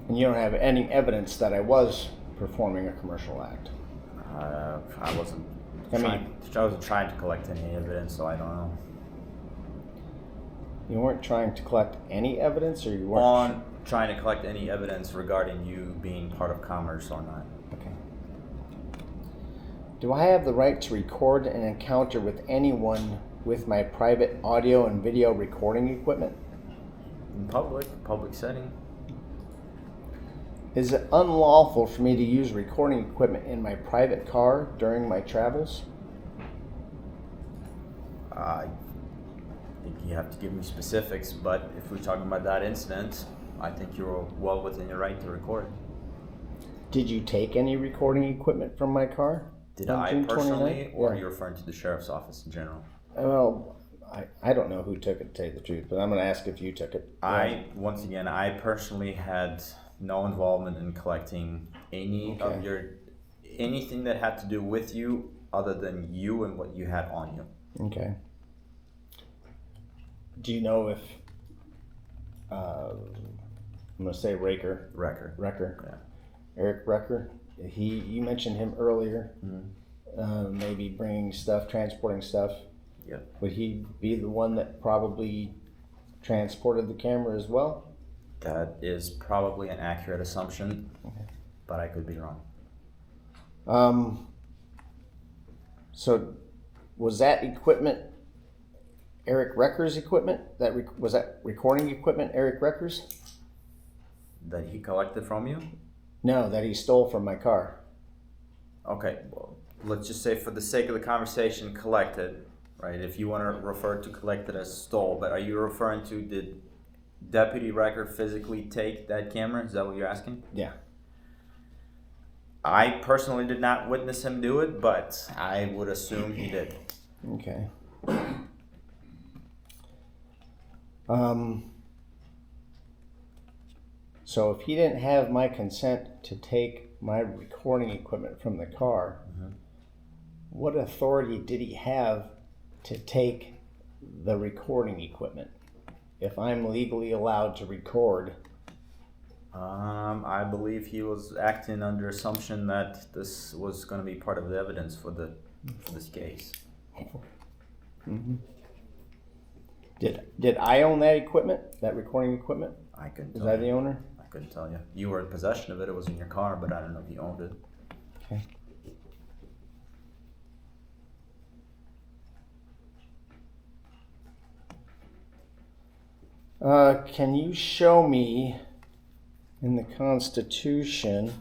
And you don't have any evidence that I was performing a commercial act. I wasn't trying to collect any evidence, so I don't know. You weren't trying to collect any evidence, or you weren't? Trying to collect any evidence regarding you being part of commerce or not. Okay. Do I have the right to record an encounter with anyone with my private audio and video recording equipment? In public setting. Is it unlawful for me to use recording equipment in my private car during my travels? I think you have to give me specifics, but if we're talking about that incident, I think you're well within your right to record. Did you take any recording equipment from my car? Did on I June personally, 29th? or are Yeah. you referring to the sheriff's office in general? Well, I don't know who took it, to tell you the truth, but I'm going to ask if you took it. Once again, I personally had no involvement in collecting any of anything that had to do with you other than you and what you had on you. Okay. Do you know if, I'm going to say Wrecker, Eric Wrecker, you mentioned him earlier, maybe bringing stuff, transporting stuff. Yeah. Would he be the one that probably transported the camera as well? That is probably an accurate assumption, but I could be wrong. So was that equipment Eric Wrecker's equipment? Was that recording equipment Eric Wrecker's? That he collected from you? No, that he stole from my car. Okay, well, let's just say for the sake of the conversation, collected, right? If you want to refer to collected as stole, but are you referring to did Deputy Wrecker physically take that camera? Is that what you're asking? Yeah. I personally did not witness him do it, but I would assume he did. Okay. So if he didn't have my consent to take my recording equipment from the car, what authority did he have to take the recording equipment? If I'm legally allowed to record. I believe he was acting under assumption that this was going to be part of the evidence for this case. Did I own that equipment, that recording equipment? I couldn't Was tell I you. the owner? I couldn't tell you. You were in possession of it. It was in your car, but I don't know if you owned it. Okay. Can you show me in the Constitution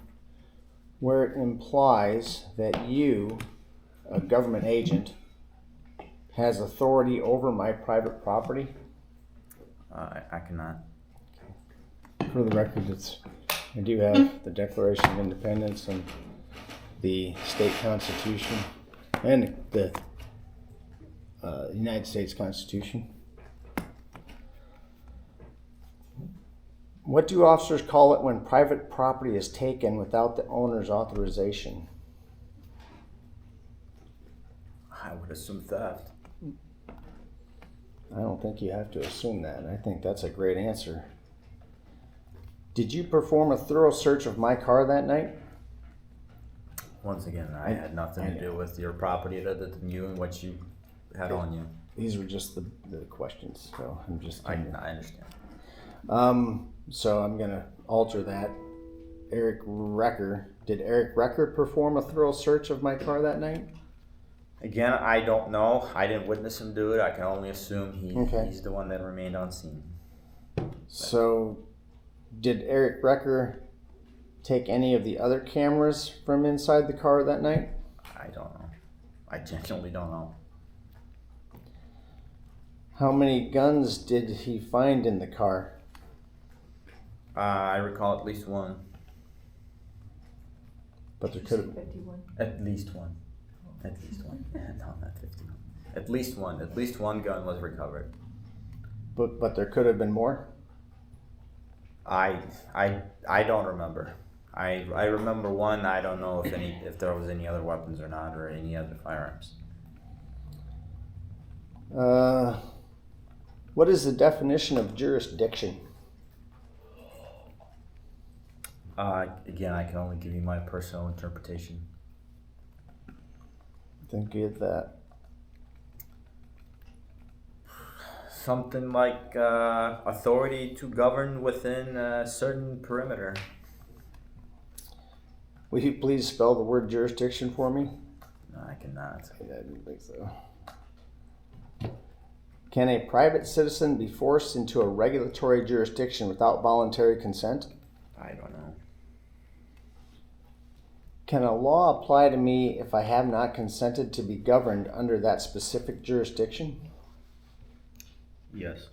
where it implies that you, a government agent, has authority over my private property? I cannot. For the record, I do have the Declaration of Independence and the state constitution and the United States Constitution. What do officers call it when private property is taken without the owner's authorization? I would assume theft. I don't think you have to assume that. I think that's a great answer. Did you perform a thorough search of my car that night? Once again, I had nothing to do with your property other than you and what you had on you. These were just the questions, so I'm just. I understand. So I'm gonna alter that. Eric Wrecker. Did Eric Wrecker perform a thorough search of my car that night? Again, I don't know. I didn't witness him do it. I can only assume Okay. he's the one that remained on scene. So, did Eric Wrecker take any of the other cameras from inside the car that night? I don't know. I genuinely don't know. How many guns did he find in the car? I recall at least one. But there could have. 51. At least one. At least one. No, not 50. At least one. At least one gun was recovered. But there could have been more. I don't remember. I remember one. I don't know if there was any other weapons or not, or any other firearms. What is the definition of jurisdiction? Again, I can only give you my personal interpretation. Think of that. Something like authority to govern within a certain perimeter. Will you please spell the word jurisdiction for me? No, I cannot. I didn't think so. Can a private citizen be forced into a regulatory jurisdiction without voluntary consent? I don't know. Can a law apply to me if I have not consented to be governed under that specific jurisdiction? Yes.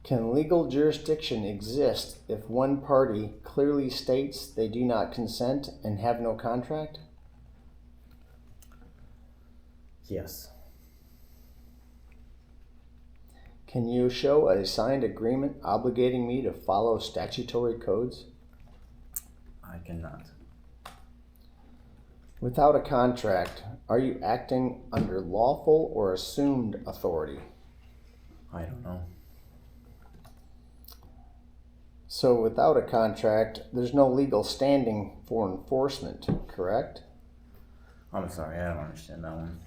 Can legal jurisdiction exist if one party clearly states they do not consent and have no contract? Yes. Can you show a signed agreement obligating me to follow statutory codes? I cannot. Without a contract, are you acting under lawful or assumed authority? I don't know. So without a contract, there's no legal standing for enforcement, correct? I'm sorry, I don't understand that one.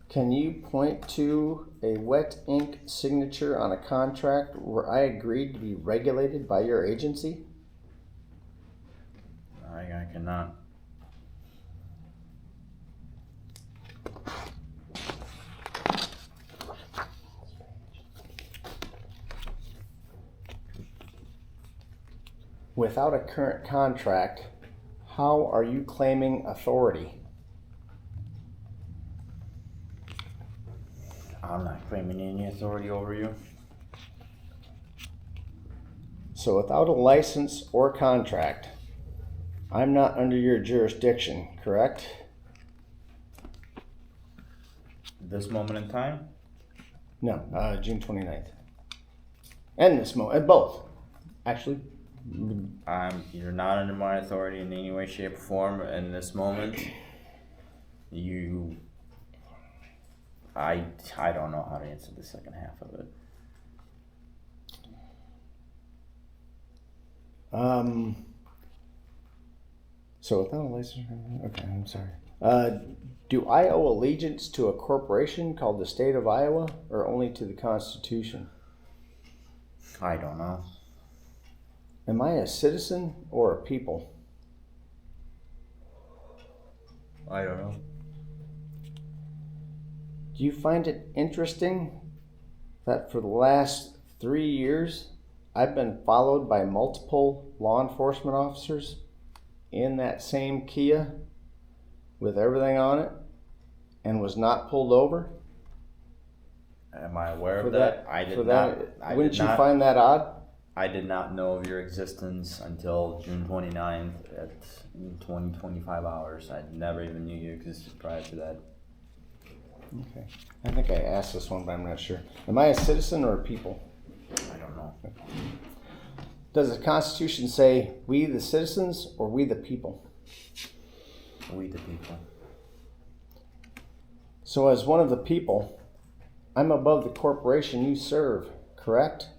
Can you point to a wet ink signature on a contract where I agreed to be regulated by your agency? I cannot. Without a current contract, how are you claiming authority? I'm not claiming any authority over you. So without a license or contract, I'm not under your jurisdiction, correct? This moment in time? No, June 29th. And this moment, both, actually. You're not under my authority in any way, shape, or form in this moment. I don't know how to answer the second half of it. So without a license, okay, I'm sorry. Do I owe allegiance to a corporation called the state of Iowa or only to the Constitution? I don't know. Am I a citizen or a people? I don't know. Do you find it interesting that for the last 3 years, I've been followed by multiple law enforcement officers in that same Kia with everything on it and was not pulled over? Am I aware For of that? I did not. Wouldn't you find that odd? I did not know of your existence until June 29th at 20-25 hours. I never even knew you existed prior to that. Okay. I think I asked this one, but I'm not sure. Am I a citizen or a people? I don't know. Does the Constitution say we the citizens or we the people? We the people. So as one of the people, I'm above the corporation you serve, correct?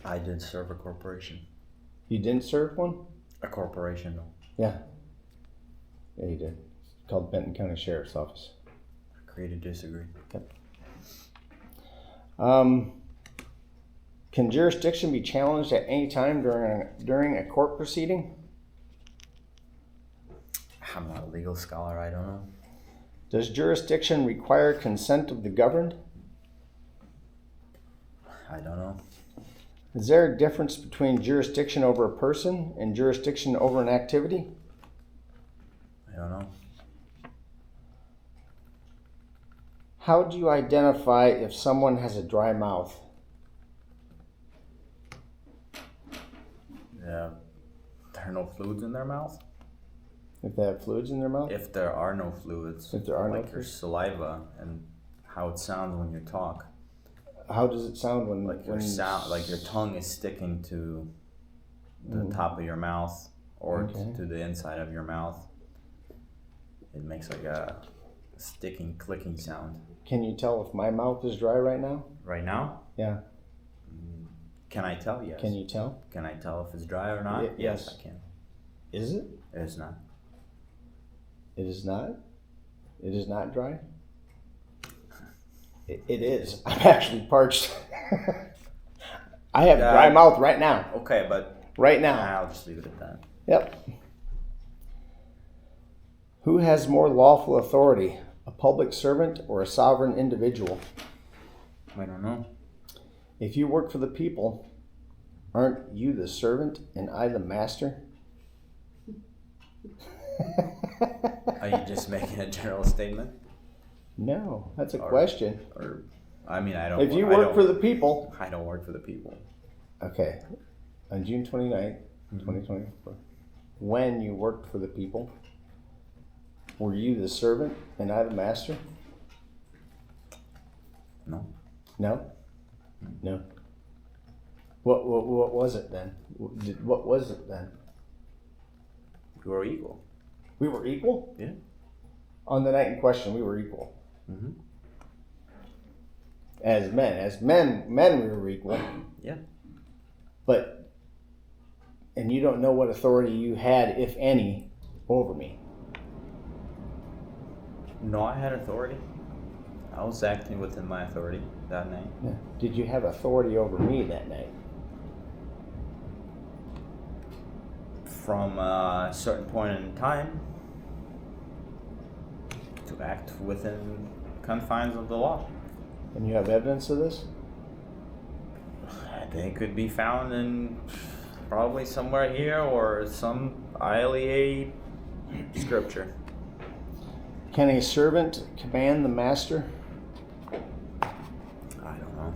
I did serve a corporation. You didn't serve one? A corporation. Yeah. Yeah, you did. It's called Benton County Sheriff's Office. Agree to disagree. Can jurisdiction be challenged at any time during a court proceeding? I'm not a legal scholar. I don't know. Does jurisdiction require consent of the governed? I don't know. Is there a difference between jurisdiction over a person and jurisdiction over an activity? I don't know. How do you identify if someone has a dry mouth? Yeah. There are no fluids in their mouth? If they have fluids in their mouth? If there are no fluids. If there are no like your fluids? saliva and how it sounds when you talk. How does it sound when Like your sound, like your tongue is sticking to the top of your mouth or to the inside of your mouth. It makes like a sticking, clicking sound. Can you tell if my mouth is dry right now? Right now? Yeah. Can I tell? Yes. Can you tell? Can I tell if it's dry or not? Yes. I can. Is it? It's not. It is not? It is not dry? It is. I'm actually parched. I have dry mouth right now. Okay, but Right now. I'll just leave it at that. Yep. Who has more lawful authority, A public servant or a sovereign individual? I don't know. If you work for the people, aren't you the servant and I the master? Are you just making a general statement? No, that's a Or- question. Or, I mean, I don't. If you I work don't- for the people, I don't work for the people. okay, on June 29th, 2024, when you worked for the people, were you the servant and I the master? No. No? No. What was it then? What was it then? You are equal. We were equal? Yeah. On the night in question, we were equal. Mm-hmm. As men we were equal. Yeah. But, and you don't know what authority you had, if any, over me. No, I had authority. I was acting within my authority that night. Yeah. Did you have authority over me that night? From a certain point in time, to act within confines of the law. And you have evidence of this? They could be found in probably somewhere here or some ILEA scripture. Can a servant command the master? I don't know.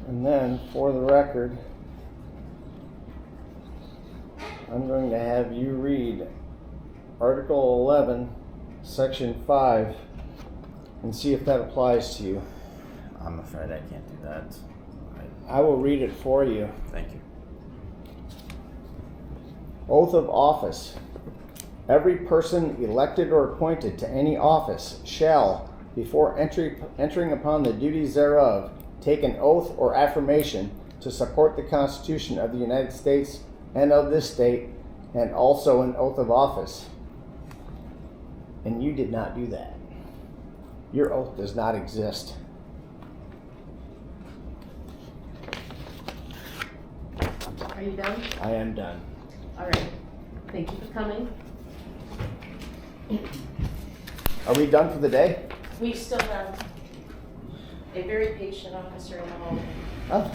And then, for the record, I'm going to have you read Article 11, Section 5, and see if that applies to you. I'm afraid I can't do that. I will read it for you. Thank you. Oath of office. Every person elected or appointed to any office shall, before entering upon the duties thereof, take an oath or affirmation to support the Constitution of the United States and of this state, and also an oath of office. And you did not do that. Your oath does not exist. Are you done? I am done. All right. Thank you for coming. Are we done for the day? We still have a very patient officer in the hallway. Oh.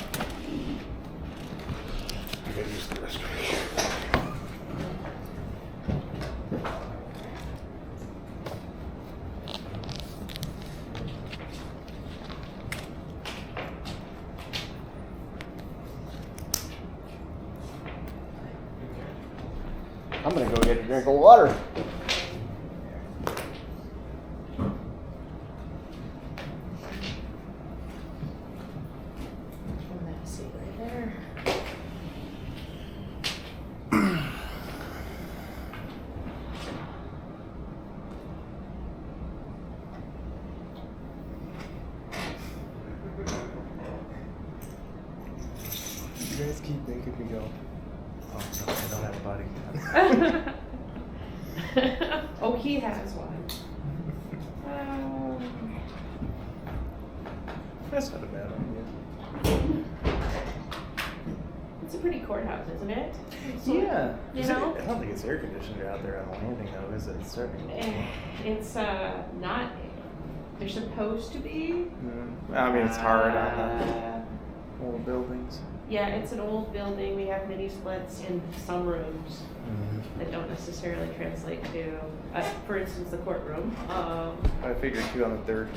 I'm gonna go get a drink of water. That seat right there. You guys keep making me go, oh no, I don't have a body. Oh, he has one. That's not a bad idea. It's a pretty courthouse, isn't it? Yeah. You Is know? I don't think it's air conditioned out there on the landing though, is it? It's starting. It's not. They're supposed to be. I mean, it's hard on Uh, the old buildings. Yeah, it's an old building. We have mini splits in some rooms that don't necessarily translate to, for instance, the courtroom. I figured too on the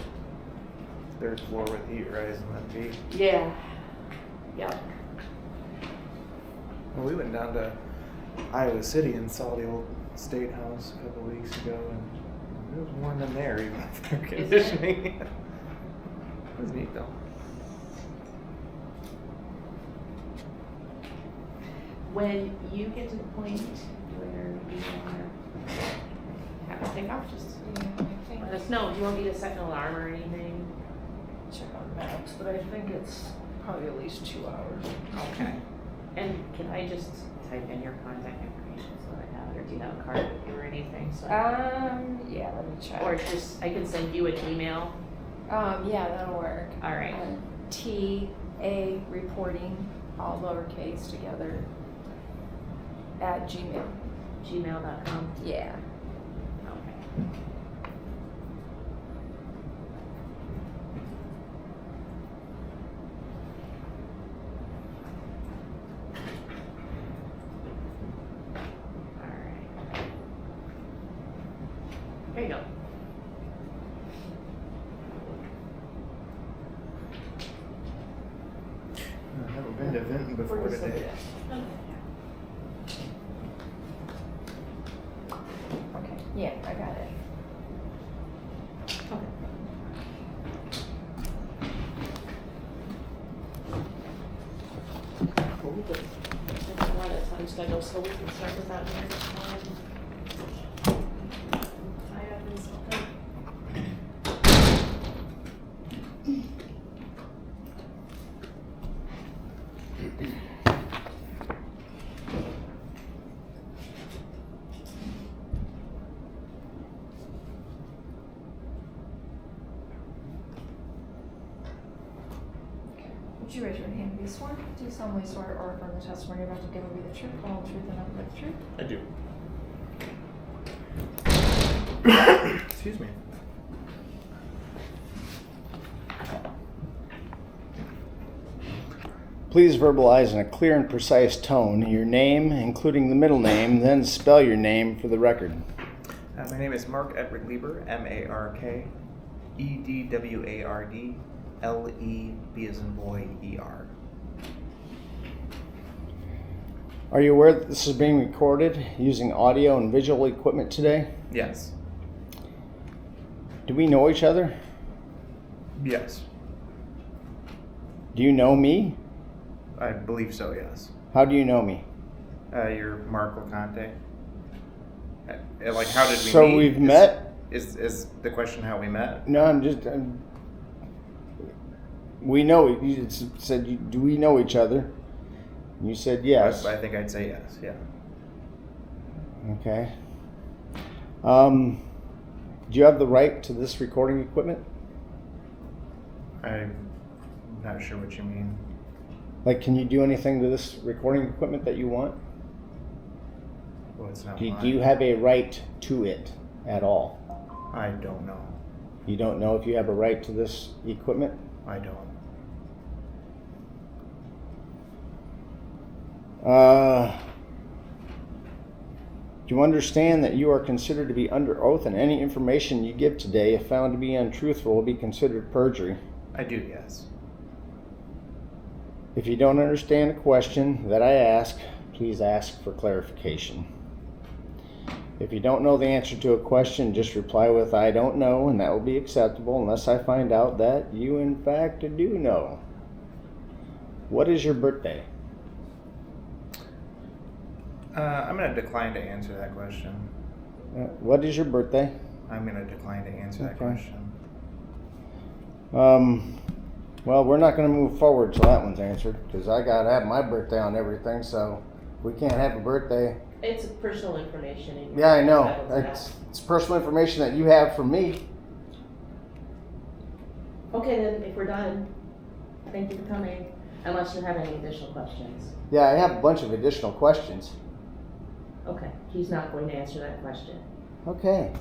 third floor with heat rising, that'd be. Yeah. Yeah. Well, we went down to Iowa City and saw the old State House a couple weeks ago, and it was warm in there even with air conditioning. It was neat though. When you get to the point where you want to have a take off, just let us know. Do you want me to set an alarm or anything? Check on maps, but I think it's probably at least 2 hours. Okay. And can I just type in your contact information so that I have it, or do you have a card with you or anything? So Yeah, let me check. or just, I can send you an email. Yeah, that'll work. All right. TA reporting, all lowercase together, at Gmail. Gmail.com. Yeah. Okay. Alright. There you go. I haven't been to Vinton before today. Okay, yeah, I got it. There's a lot of time scheduled, so we can start without here. I have this open. Would you raise your hand and be sworn? Do you solemnly swear or affirm the testimony you're about to give will be the truth, the whole truth, and nothing but the truth? I do. Excuse me. Please verbalize in a clear and precise tone your name, including the middle name, then spell your name for the record. My name is Mark Edward Leber, M-A-R-K, E-D-W-A-R-D, L-E-B as in boy, E-R. Are you aware that this is being recorded using audio and visual equipment today? Yes. Do we know each other? Yes. Do you know me? I believe so, yes. How do you know me? You're Mark LeConte. Like, how did we meet? So we've met? Is the question how we met? No, we know, you said, do we know each other? You said yes. I think I'd say yes, yeah. Okay. Do you have the right to this recording equipment? I'm not sure what you mean. Like, can you do anything to this recording equipment that you want? Well, it's not Do mine. you have a right to it at all? I don't know. You don't know if you have a right to this equipment? I don't. Do you understand that you are considered to be under oath and any information you give today, if found to be untruthful, will be considered perjury? I do, yes. If you don't understand a question that I ask, please ask for clarification. If you don't know the answer to a question, just reply with "I don't know," and that will be acceptable unless I find out that you in fact do know. What is your birthday? I'm going to decline to answer that question. What is your birthday? I'm going to decline to answer that Okay. question. Well, we're not going to move forward till that one's answered, because I got to have my birthday on everything, so if we can't have a birthday. It's personal information. And Yeah, I know. entitled to that. It's personal information that you have from me. Okay, then, if we're done, thank you for coming, unless you have any additional questions. Yeah, I have a bunch of additional questions. Okay, he's not going to answer that question. Okay.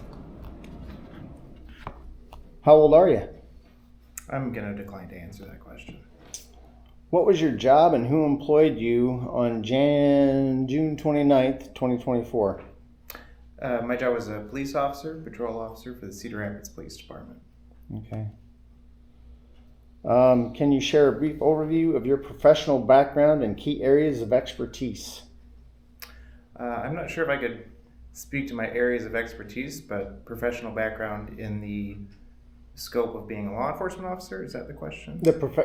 How old are you? I'm going to decline to answer that question. What was your job and who employed you on June 29th, 2024? My job was a police officer, patrol officer for the Cedar Rapids Police Department. Okay. Can you share a brief overview of your professional background and key areas of expertise? I'm not sure if I could speak to my areas of expertise, but professional background in the scope of being a law enforcement officer, is that the question?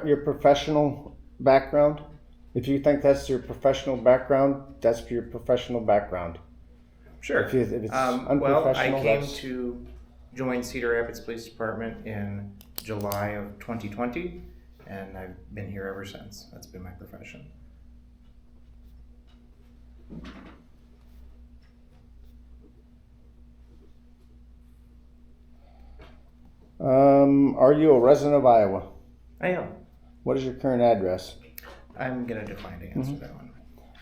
Your professional background? If you think that's your professional background, that's your professional background. Sure. If it's Well, I unprofessional, came that's... to join Cedar Rapids Police Department in July of 2020, and I've been here ever since. That's been my profession. Are you a resident of Iowa? I am. What is your current address? I'm going to decline to answer that one.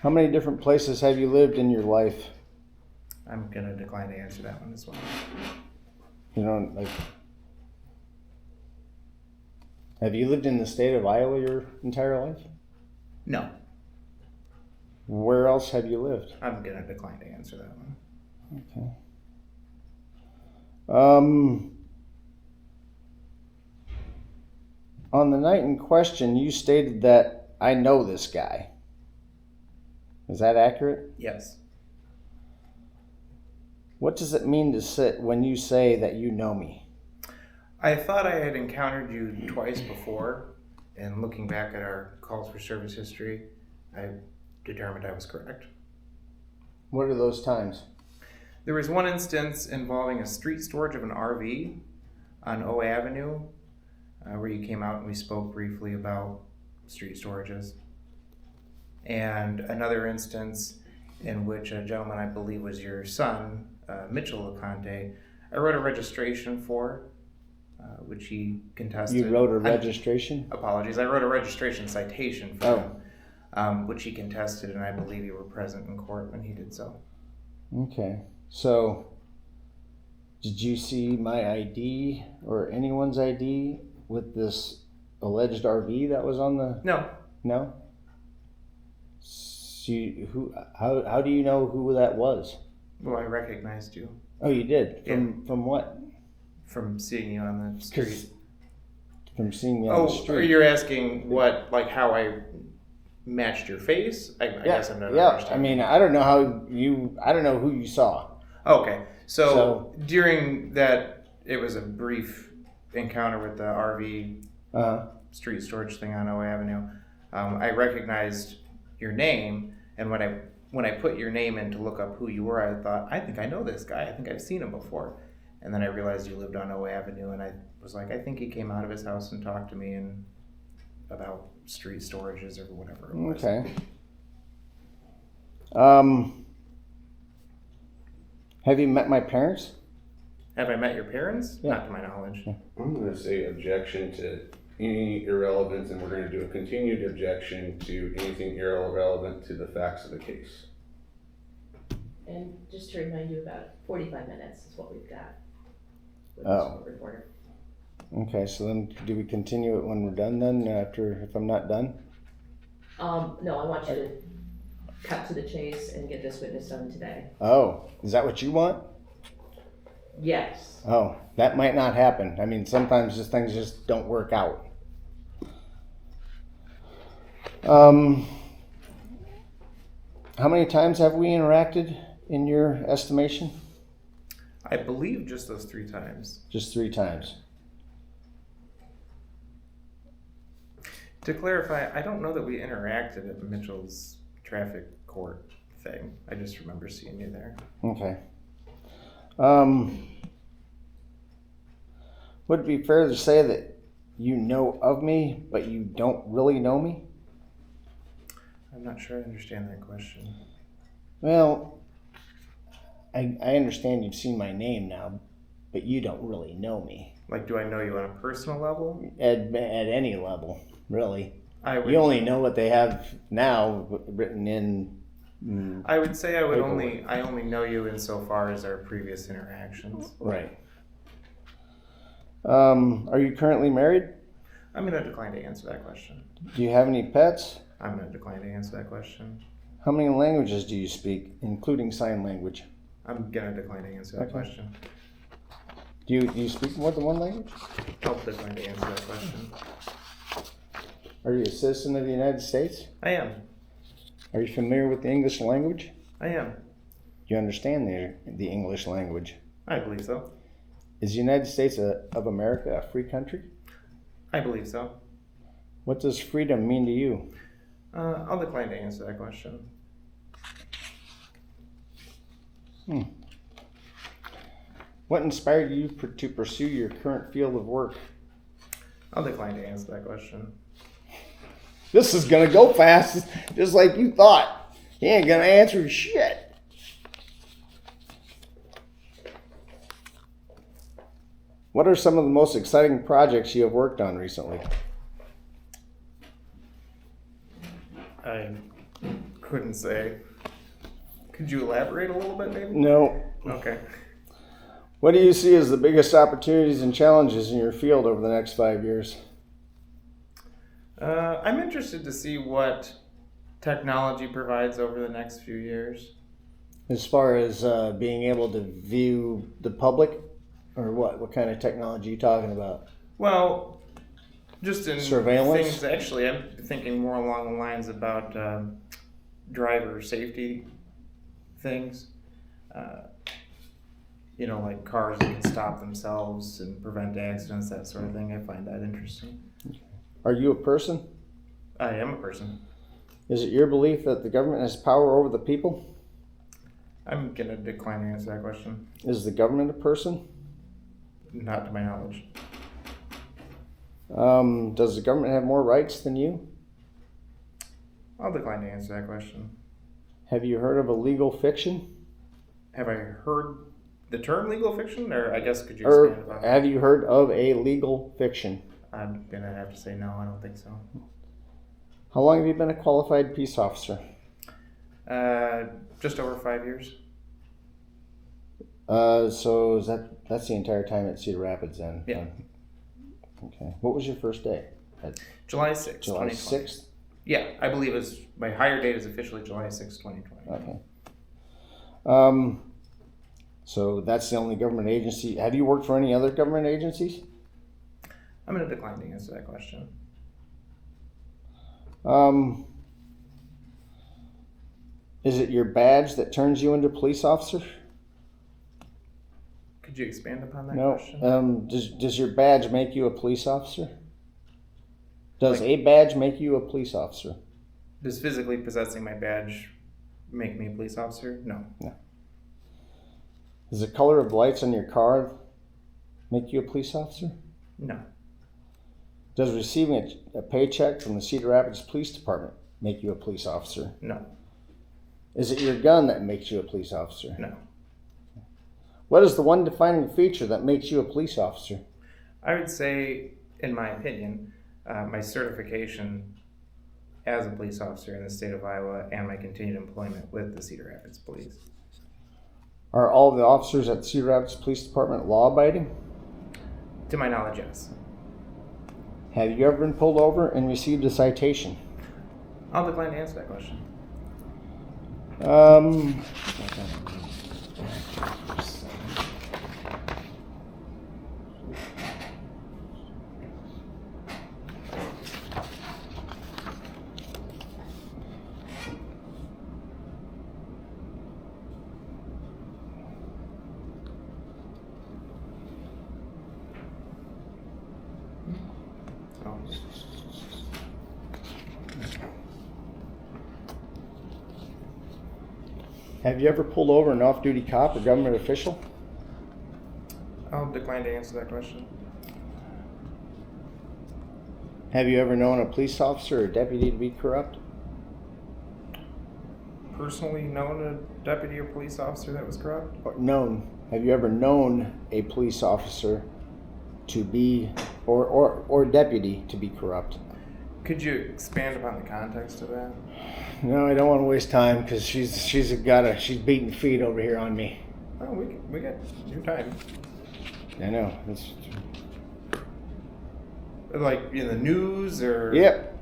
How many different places have you lived in your life? I'm going to decline to answer that one as well. You know, like, have you lived in the state of Iowa your entire life? No, Where else have you lived? I'm gonna decline to answer that one. Okay. On the night in question, you stated that I know this guy. Is that accurate? Yes. What does it mean to sit when you say that you know me? I thought I had encountered you twice before, and looking back at our calls for service history, I determined I was correct. What are those times? There was one instance involving a street storage of an RV on O Avenue, where you came out and we spoke briefly about street storages. And another instance in which a gentleman, I believe was your son, Mitchell LeConte, I wrote a registration for, which he contested. You wrote a registration? Apologies, I wrote a registration citation for him, which he contested, and I believe you were present in court when he did so. Okay. So, did you see my ID or anyone's ID with this alleged RV that was on the... No. No? So how do you know who that was? Well, I recognized you Oh, you did? From what? from seeing you on the street. From seeing me on the street? Oh, you're asking what, like how I matched your face? I guess I'm not Yeah, I understanding. mean, I don't know who you saw. Okay, so during that, it was a brief encounter with the RV street storage thing on O Avenue. I recognized your name, and when I put your name in to look up who you were, I thought, I think I know this guy. I think I've seen him before. And then I realized you lived on O Avenue, and I was like, I think he came out of his house and talked to me about street storages or whatever it was. Okay. Have you met my parents? Have I met your parents? Yeah. Not to my knowledge. I'm going to say objection to any irrelevance, and we're going to do a continued objection to anything irrelevant to the facts of the case. And just to remind you, about 45 minutes is what we've got with Oh. this court reporter. Okay, so then do we continue it when we're done then, if I'm not done? No, I want you to cut to the chase and get this witness done today. Oh, is that what you want? Yes. Oh, that might not happen. I mean, sometimes just things just don't work out. How many times have we interacted in your estimation? I believe just those 3 times. Just 3 times. To clarify, I don't know that we interacted at Mitchell's traffic court thing. I just remember seeing you there. Okay. Would it be fair to say that you know of me, but you don't really know me? I'm not sure I understand that question. Well, I understand you've seen my name now, but you don't really know me Like, do I know you on a personal level? at any level, really. I would. You only know what they have now written in. I would say I Paperwork. only know you insofar as our previous interactions. Right. Are you currently married? I'm going to decline to answer that question. Do you have any pets? I'm going to decline to answer that question. How many languages do you speak, including sign language? I'm going to decline to answer that Okay. question. Do you speak more than one language? I'll decline to answer that question. Are you a citizen of the United States? I am. Are you familiar with the English language? I am. Do you understand the English language? I believe so. Is the United States of America a free country? I believe so. What does freedom mean to you? I'll decline to answer that question. What inspired you to pursue your current field of work? I'll decline to answer that question. This is gonna go fast, just like you thought. He ain't gonna answer shit. What are some of the most exciting projects you have worked on recently? I couldn't say. Could you elaborate a little bit, maybe? No. Okay. What do you see as the biggest opportunities and challenges in your field over the next 5 years? I'm interested to see what technology provides over the next few years. As far as being able to view the public, or what? What kind of technology are you talking about? Well, just in Surveillance? things, actually, I'm thinking more along the lines about driver safety things. You know, like cars that can stop themselves and prevent accidents, that sort of thing. I find that interesting. Are you a person? I am a person. Is it your belief that the government has power over the people? I'm gonna decline to answer that question. Is the government a person? Not to my knowledge. Does the government have more rights than you? I'll decline to answer that question. Have you heard of a legal fiction? Have I heard the term legal fiction, or I guess could you expand Or about that? have you heard of a legal fiction? I'm gonna have to say no. I don't think so. How long have you been a qualified peace officer? Just over 5 years. So is that's the entire time at Cedar Rapids then? Yeah. Okay. What was your first day? July 6th, July 2020. 6th? Yeah, I believe it's my hire date is officially July 6th, 2020. Okay. So that's the only government agency. Have you worked for any other government agencies? I'm going to decline to answer that question. Is it your badge that turns you into a police officer? Could you expand upon that No. question? Does your badge make you a police officer? Does Like- a badge make you a police officer? Does physically possessing my badge make me a police officer? No. Does the color of lights on your car make you a police officer? No. Does receiving a paycheck from the Cedar Rapids Police Department make you a police officer? No. Is it your gun that makes you a police officer? No. What is the one defining feature that makes you a police officer? I would say, in my opinion, my certification as a police officer in the state of Iowa and my continued employment with the Cedar Rapids Police. Are all the officers at the Cedar Rapids Police Department law-abiding? To my knowledge, yes. Have you ever been pulled over and received a citation? I'll decline to answer that question. Oh. Have you ever pulled over an off-duty cop or government official? I'll decline to answer that question. Have you ever known a police officer or deputy to be corrupt? Personally known a deputy or police officer that was corrupt? Or known? Have you ever known a police officer to be, or deputy to be corrupt? Could you expand upon the context of that? No, I don't want to waste time because she's beating feet over here on me. Oh, we got your time. I know. It's, Like in the news or? yep.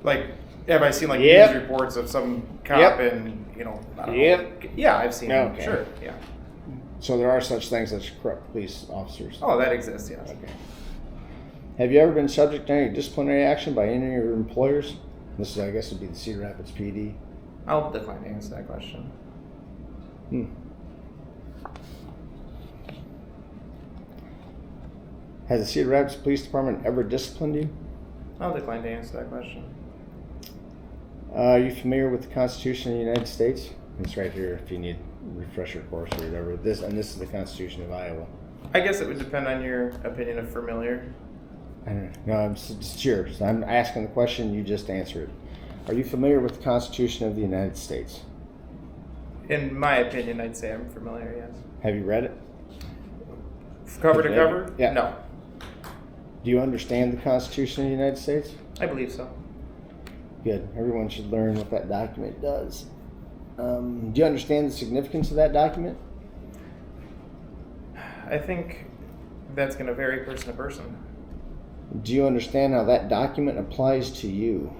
Like, have I seen like Yep. news reports of some cop Yep. and, I don't Yep. know. Yeah, I've seen them. Okay. Sure, yeah. So there are such things as corrupt police officers. Oh, that exists, yes. Okay. Have you ever been subject to any disciplinary action by any of your employers? This is, I guess, would be the Cedar Rapids PD. I'll decline to answer that question. Has the Cedar Rapids Police Department ever disciplined you? I'll decline to answer that question. Are you familiar with the Constitution of the United States? It's right here if you need a refresher course or whatever. This is the Constitution of Iowa. I guess it would depend on your opinion of familiar. I don't know. No, it's yours. I'm asking the question, you just answer it. Are you familiar with the Constitution of the United States? In my opinion, I'd say I'm familiar, yes. Have you read it? Cover to Have you read cover? it? Yeah. No. Do you understand the Constitution of the United States? I believe so. Good. Everyone should learn what that document does. Do you understand the significance of that document? I think that's going to vary person to person. Do you understand how that document applies to you?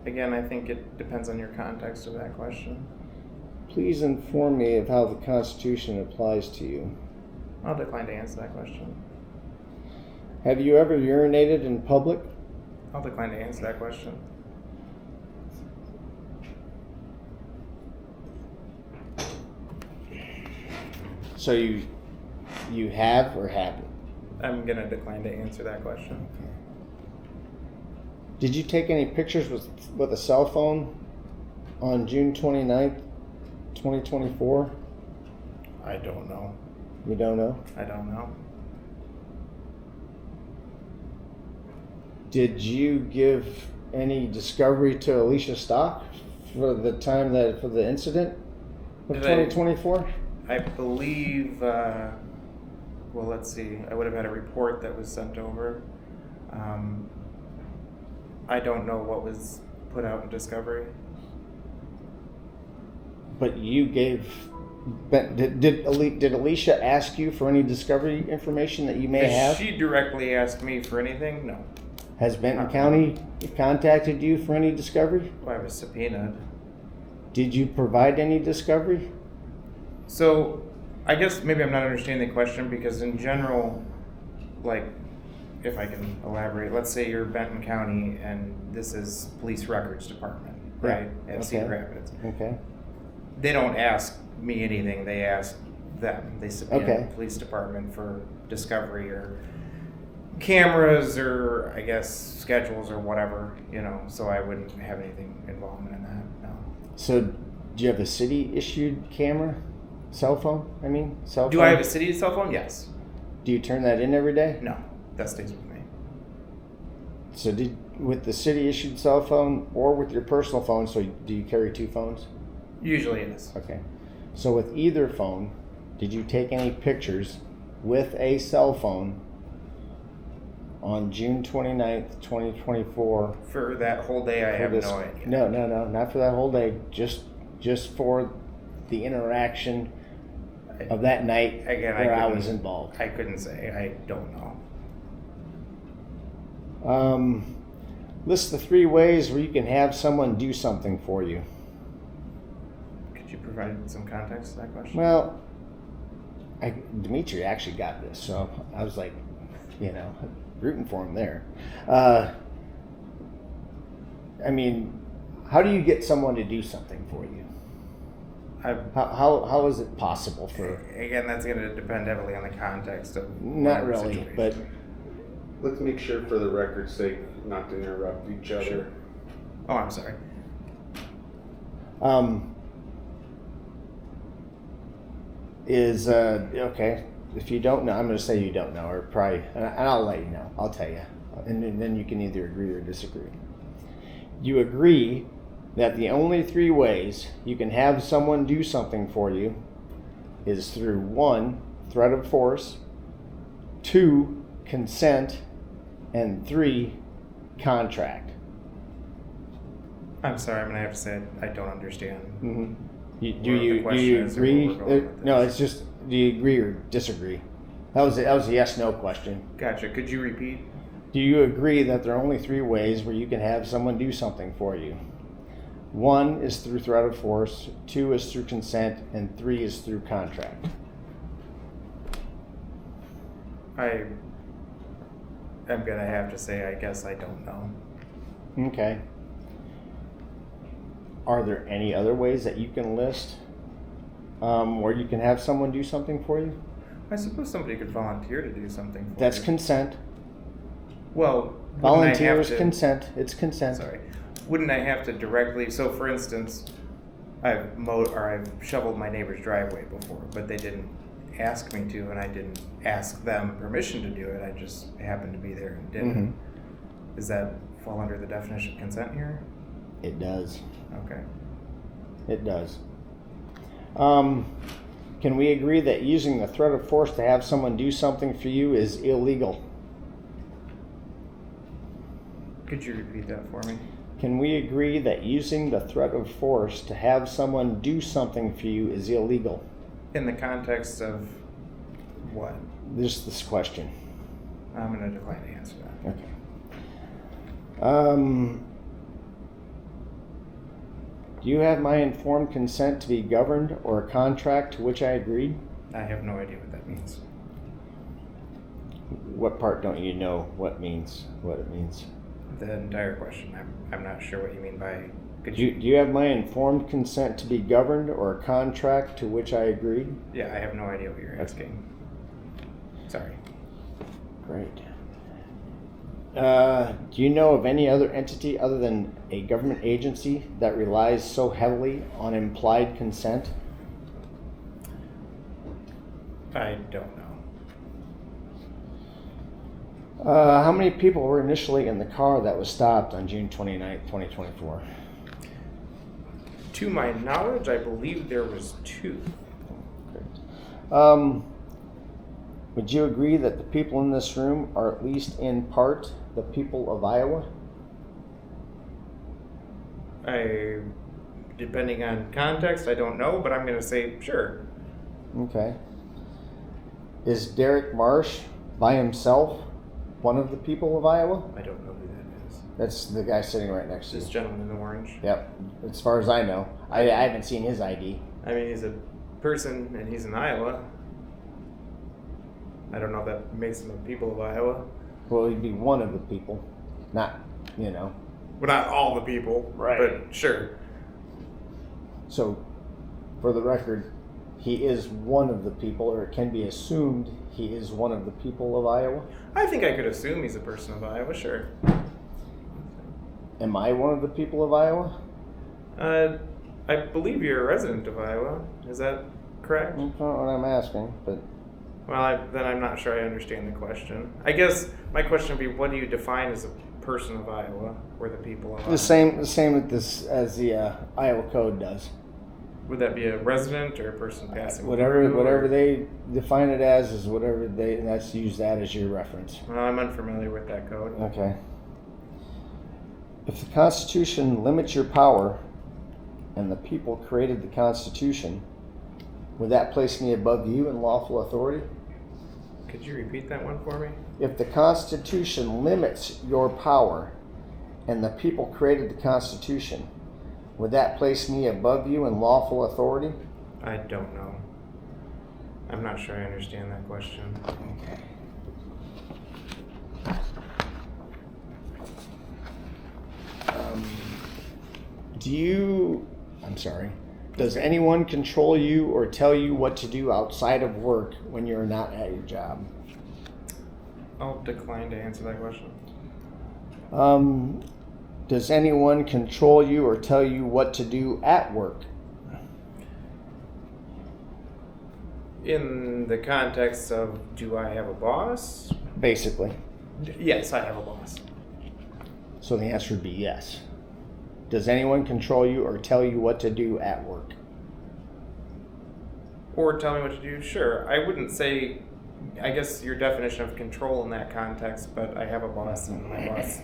Again, I think it depends on your context of that question. Please inform me of how the Constitution applies to you. I'll decline to answer that question. Have you ever urinated in public? I'll decline to answer that question. So you have or haven't? I'm going to decline to answer that question. Did you take any pictures with a cell phone on June 29th, 2024? I don't know. You don't know? I don't know. Did you give any discovery to Alicia Stock for the time for the incident of Did I- 2024? I believe, well, let's see. I would have had a report that was sent over. I don't know what was put out in discovery. But you gave. Did Alicia ask you for any discovery information that you may If have? she directly asked me for anything, no. Has Benton County contacted you for any discovery? Well, I was subpoenaed. Did you provide any discovery? So, I guess maybe I'm not understanding the question because in general, like, if I can elaborate, let's say you're Benton County and this is Police Records Department, right? At Cedar Rapids. Okay. They don't ask me anything, they ask them. They subpoena Okay. the police department for discovery or cameras or I guess schedules or whatever, so I wouldn't have anything involvement in that, no. So, do you have a city issued camera? Cell phone? Cell phone? Do I have a city cell phone? Yes. Do you turn that in every day? No, that stays with me. So, with the city issued cell phone or with your personal phone, so do you carry two phones? Usually it is. Okay. So, with either phone, did you take any pictures with a cell phone on June 29th, 2024? For that whole day, I have no idea. No, not for that whole day. Just for the interaction of that night Again, where I couldn't- was involved. I couldn't say. I don't know. List the 3 ways where you can have someone do something for you. Could you provide some context to that question? Well, Dmitry actually got this, so I was like, rooting for him there. How do you get someone to do something for you? How is it possible for? Again, that's going to depend heavily on the context of Not whatever really, situation. but Let's make sure for the record's sake not to interrupt each other. Oh, I'm sorry. Okay. If you don't know, I'm going to say you don't know, or probably, and I'll let you know. I'll tell you, and then you can either agree or disagree. You agree that the only 3 ways you can have someone do something for you is through 1, threat of force, 2, consent, and 3, contract. I'm sorry. I'm going to have to say I don't understand. Mm-hmm. Do Where the you question is or where agree? we're going with No, this. it's just, do you agree or disagree? That was a yes/no question. Gotcha. Could you repeat? Do you agree that there are only 3 ways where you can have someone do something for you? 1 is through threat of force, 2 is through consent, and 3 is through contract. I am going to have to say I guess I don't know. Okay. Are there any other ways that you can list where you can have someone do something for you? I suppose somebody could volunteer to do something for That's you. consent. Well, Volunteer is to, consent. It's consent. Sorry. Wouldn't I have to directly, so for instance, I've shoveled my neighbor's driveway before, but they didn't ask me to, and I didn't ask them permission to do it. I just happened to be there and did it. Does that fall under the definition of consent here? It does. Okay. It does. Can we agree that using the threat of force to have someone do something for you is illegal? Could you repeat that for me? Can we agree that using the threat of force to have someone do something for you is illegal? In the context of what? Just this question. I'm going to decline to answer that. Okay. Do you have my informed consent to be governed or a contract to which I agreed? I have no idea what that means. What part don't you know what it means? The entire question. I'm not sure what you mean by. Do you have my informed consent to be governed or a contract to which I agreed? Yeah, I have no idea what you're asking. Sorry. Great. Do you know of any other entity other than a government agency that relies so heavily on implied consent? I don't know. How many people were initially in the car that was stopped on June 29th, 2024? To my knowledge, I believe there was 2. Great. Would you agree that the people in this room are at least in part the people of Iowa? Depending on context, I don't know, but I'm going to say sure. Okay. Is Derek Marsh by himself one of the people of Iowa? I don't know who that is. That's the guy sitting right next to This you. gentleman in the orange. Yep. As far as I know. I haven't seen his ID. I mean, he's a person and he's in Iowa. I don't know if that makes him a people of Iowa. Well, he'd be one of the people. Not, Well, not all the people, Right. but sure. So, for the record, he is one of the people, or it can be assumed he is one of the people of Iowa. I think I could assume he's a person of Iowa, sure. Am I one of the people of Iowa? I believe you're a resident of Iowa. Is that correct? That's not what I'm asking, but Well, then I'm not sure I understand the question. I guess my question would be, what do you define as a person of Iowa, or the people of Iowa? the same with this as the Iowa Code does. Would that be a resident or a person passing Whatever through, or- they define it as is whatever they. Let's use that as your reference. Well, I'm unfamiliar with that code. Okay. If the Constitution limits your power, and the people created the Constitution, would that place me above you in lawful authority? Could you repeat that one for me? If the Constitution limits your power, and the people created the Constitution, would that place me above you in lawful authority? I don't know. I'm not sure I understand that question. Okay. Does anyone control you or tell you what to do outside of work when you're not at your job? I'll decline to answer that question. Does anyone control you or tell you what to do at work? In the context of, do I have a boss? Basically. Yes, I have a boss. So the answer would be yes. Does anyone control you or tell you what to do at work? Or tell me what to do? Sure. I wouldn't say, I guess your definition of control in that context, but I have a boss and my boss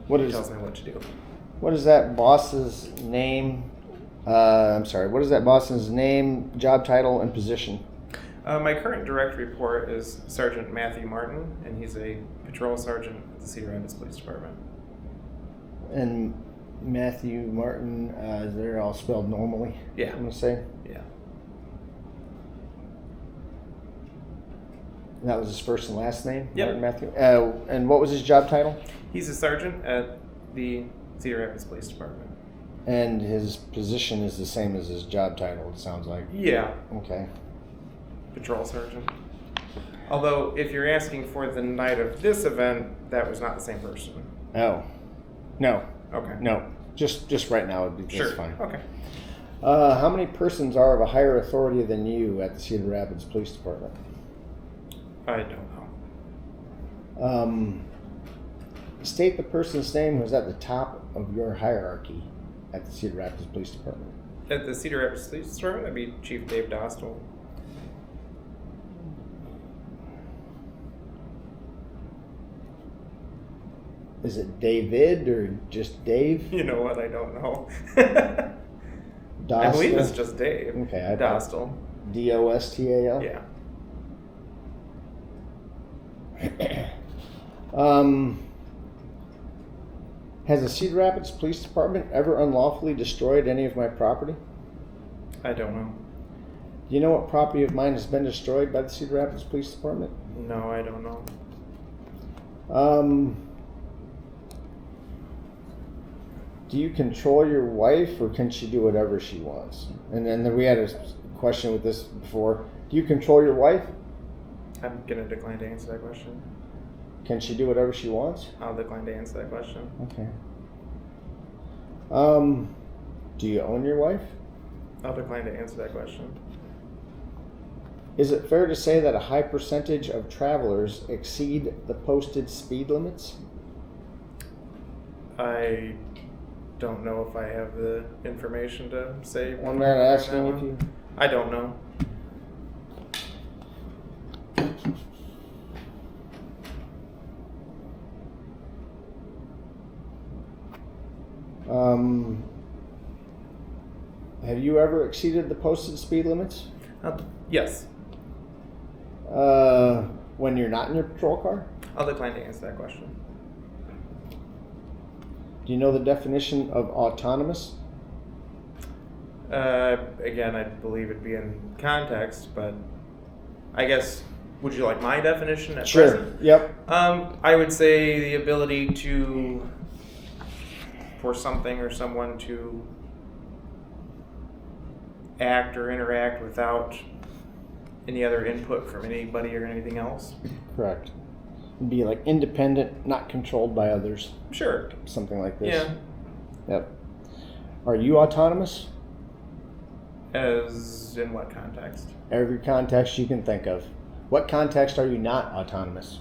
tells me what to do. What is that boss's name? What is that boss's name, job title, and position? My current direct report is Sergeant Matthew Martin, and he's a patrol sergeant at the Cedar Rapids Police Department. And Matthew Martin, they're all spelled normally? Yeah. I'm going to say? Yeah. And that was his first and last name? Yep. Martin Matthew? And what was his job title? He's a sergeant at the Cedar Rapids Police Department. And his position is the same as his job title, it sounds like. Yeah. Okay. Patrol sergeant. Although, if you're asking for the night of this event, that was not the same person. Oh. No. Okay. No. Just right now would be just Sure. fine. Okay. How many persons are of a higher authority than you at the Cedar Rapids Police Department? I don't know. State the person's name who's at the top of your hierarchy at the Cedar Rapids Police Department. At the Cedar Rapids Police Department, that'd be Chief Dave Dostal. Is it David or just Dave? You know what? I don't know. Dostal? I believe it's just Dave. Okay, Dostal. Dostal? Yeah. Has the Cedar Rapids Police Department ever unlawfully destroyed any of my property? I don't know. Do you know what property of mine has been destroyed by the Cedar Rapids Police Department? No, I don't know. Do you control your wife, or can she do whatever she wants? And then we had a question with this before. Do you control your wife? I'm gonna decline to answer that question. Can she do whatever she wants? I'll decline to answer that question. Okay. Do you own your wife? I'll decline to answer that question. Is it fair to say that a high percentage of travelers exceed the posted speed limits? I don't know if I have the information to say. I'm not asking if you... I don't know. Have you ever exceeded the posted speed limits? Yes. When you're not in your patrol car? I'll decline to answer that question. Do you know the definition of autonomous? Again, I believe it'd be in context, but I guess, would you like my definition at present? Yep. I would say the ability for something or someone to act or interact without any other input from anybody or anything else. Correct. It'd be like independent, not controlled by others. Sure. Something like this. Yeah. Yep. Are you autonomous? As in what context? Every context you can think of. What context are you not autonomous?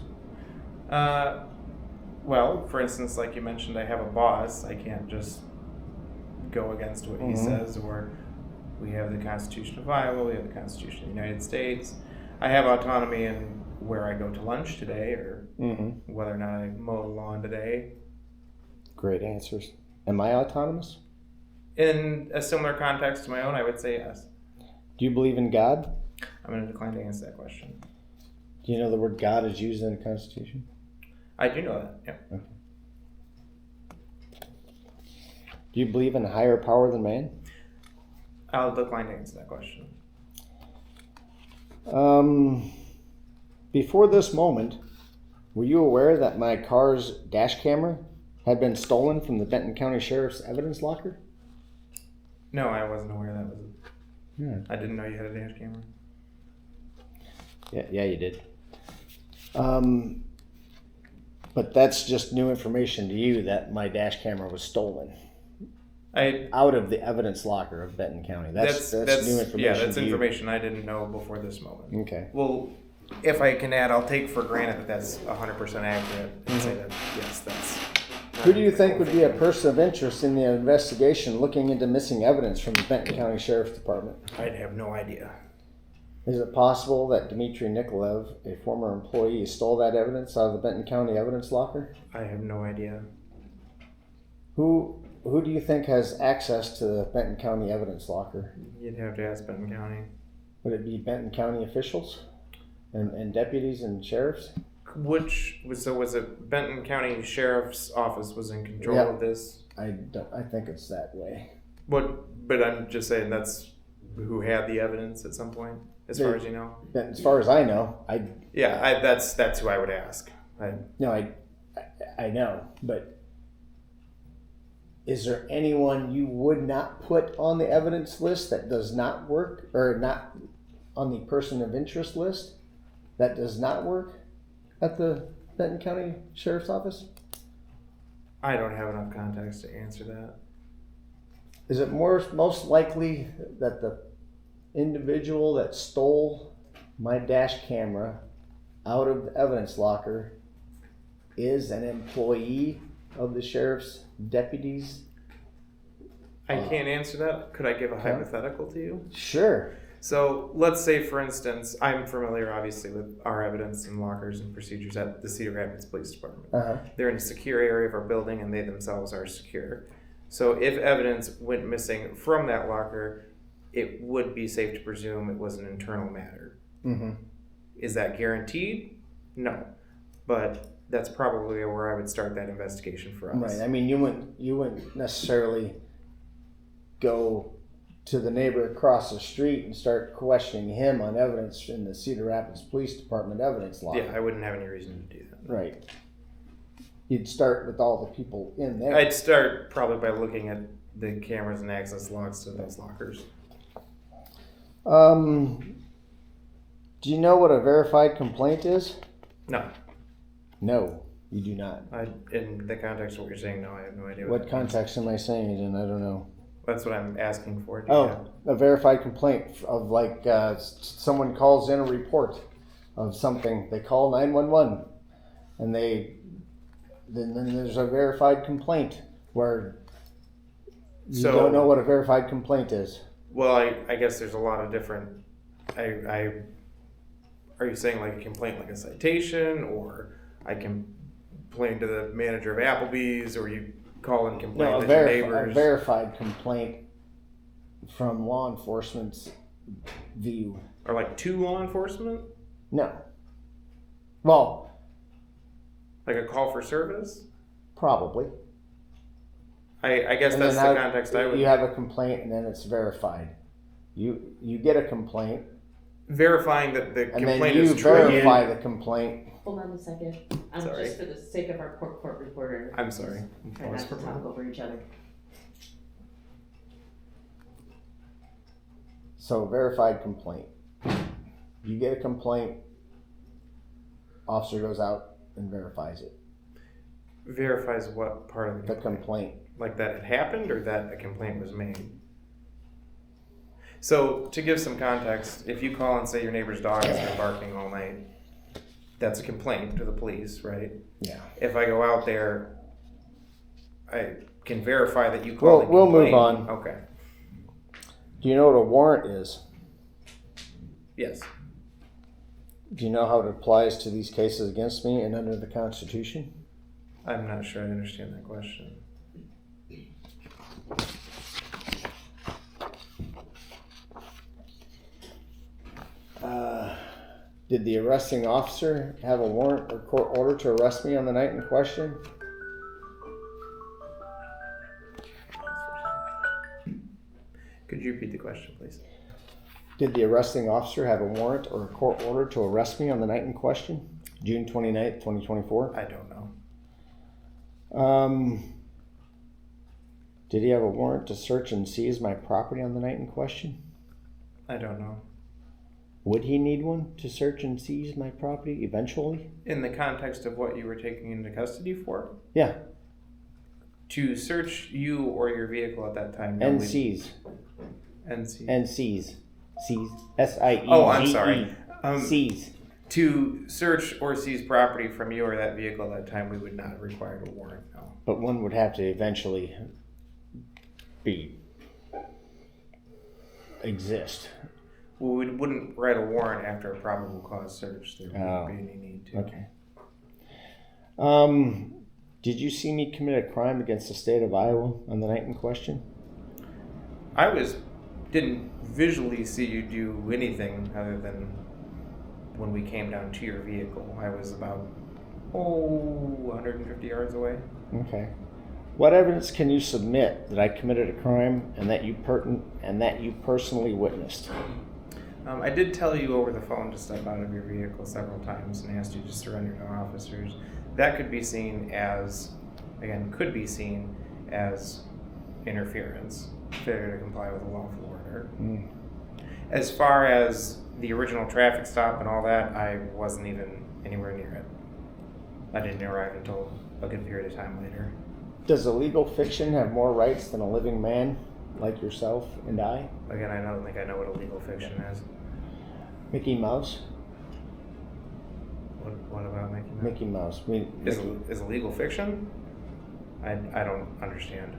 Well, for instance, like you mentioned, I have a boss. I can't just go against what he says, or we have the Constitution of Iowa, we have the Constitution of the United States. I have autonomy in where I go to lunch today, or whether or not I mow the lawn today. Great answers. Am I autonomous? In a similar context to my own, I would say yes. Do you believe in God? I'm going to decline to answer that question. Do you know the word God is used in the Constitution? I do know that, yeah. Okay. Do you believe in a higher power than man? I'll decline to answer that question. Before this moment, were you aware that my car's dash camera had been stolen from the Benton County Sheriff's evidence locker? No, I wasn't aware that was. Yeah. I didn't know you had a dash camera. Yeah, you did. But that's just new information to you that my dash camera was stolen out of the evidence locker of Benton County. That's new information. Yeah, that's to you. information I didn't know before this moment. Okay. Well, if I can add, I'll take for granted that that's 100% accurate and say that yes, that's. Who do you think would be a person of interest in the investigation looking into missing evidence from the Benton County Sheriff's Department? I'd have no idea. Is it possible that Dmitry Nikolaev, a former employee, stole that evidence out of the Benton County evidence locker? I have no idea. Who do you think has access to the Benton County evidence locker? You'd have to ask Benton County. Would it be Benton County officials and deputies and sheriffs? Was it Benton County Sheriff's Office was in control of this? I think it's that way. But I'm just saying that's who had the evidence at some point, as far as you know. As far as I know, that's who I would ask. I know, but is there anyone you would not put on the evidence list that does not work, or not on the person of interest list that does not work at the Benton County Sheriff's Office? I don't have enough context to answer that. Is it most likely that the individual that stole my dash camera out of the evidence locker is an employee of the sheriff's deputies? I can't answer that. Could I give a hypothetical to you? Sure. So let's say, for instance, I'm familiar, obviously, with our evidence and lockers and procedures at the Cedar Rapids Police Department. They're in a secure area of our building, and they themselves are secure. So if evidence went missing from that locker, it would be safe to presume it was an internal matter. Mm-hmm. Is that guaranteed? No, but that's probably where I would start that investigation for us. Right. I mean, you wouldn't necessarily go to the neighbor across the street and start questioning him on evidence in the Cedar Rapids Police Department evidence log. Yeah, I wouldn't have any reason to do that. Right. You'd start with all the people in there. I'd start probably by looking at the cameras and access logs to those lockers. Do you know what a verified complaint is? No, No, you do not. in the context of what you're saying, no, I have no idea. What that context am I saying it in? I don't know. means. That's what I'm asking for. Do you Oh, have- a verified complaint of like someone calls in a report of something. They call 911, and then there's a verified complaint where you So- don't know what a verified complaint is. Well, I guess there's a lot of different. Are you saying like a complaint, like a citation, or I complain to the manager of Applebee's, or you call and complain No, to a your neighbors? verified complaint from law enforcement's view. Or like to law enforcement, No. Well, like a call for service. probably. I guess And that's then the context I would. You have a complaint, and then it's verified. You get a complaint, Verifying that the and then complaint you is true. verify the complaint. Hold on a second. Sorry. Just for the sake of our court reporter, I'm sorry. try not to talk over each other. So verified complaint. You get a complaint. Officer goes out and verifies it. Verifies what part of The the complaint. like that it happened or that a complaint was made. So to give some context, if you call and say your neighbor's dog has been barking all night, that's a complaint to the police, right? Yeah. If I go out there, I can verify that you called and We'll move complained. on. Okay. Do you know what a warrant is? Yes. Do you know how it applies to these cases against me and under the Constitution? I'm not sure I understand that question. Did the arresting officer have a warrant or court order to arrest me on the night in question? Could you repeat the question, please? Did the arresting officer have a warrant or a court order to arrest me on the night in question? June 29th, 2024? I don't know. Did he have a warrant to search and seize my property on the night in question? I don't know. Would he need one to search and seize my property eventually? In the context of what you were taking into custody for? Yeah, To search you or your vehicle at that time. and we- seize. And seize. And seize. Seize. S-I-E-Z-E. Oh, I'm sorry. Seize. To search or seize property from you or that vehicle at that time, we would not have required a warrant, no. But one would have to eventually exist. Well, we wouldn't write a warrant after a probable cause search. There Oh. wouldn't be any need to. Okay. Did you see me commit a crime against the state of Iowa on the night in question? I didn't visually see you do anything other than when we came down to your vehicle. I was about 150 yards away. Okay. What evidence can you submit that I committed a crime and that you personally witnessed? I did tell you over the phone to step out of your vehicle several times and asked you to surrender to officers. That could be seen as interference, failure to comply with a lawful order. As far as the original traffic stop and all that, I wasn't even anywhere near it. I didn't arrive until a good period of time later. Does a legal fiction have more rights than a living man like yourself and I? Again, I don't think I know what a legal fiction is. Mickey Mouse? What about Mickey Mouse? Mickey Mouse. Is a legal fiction? I don't understand.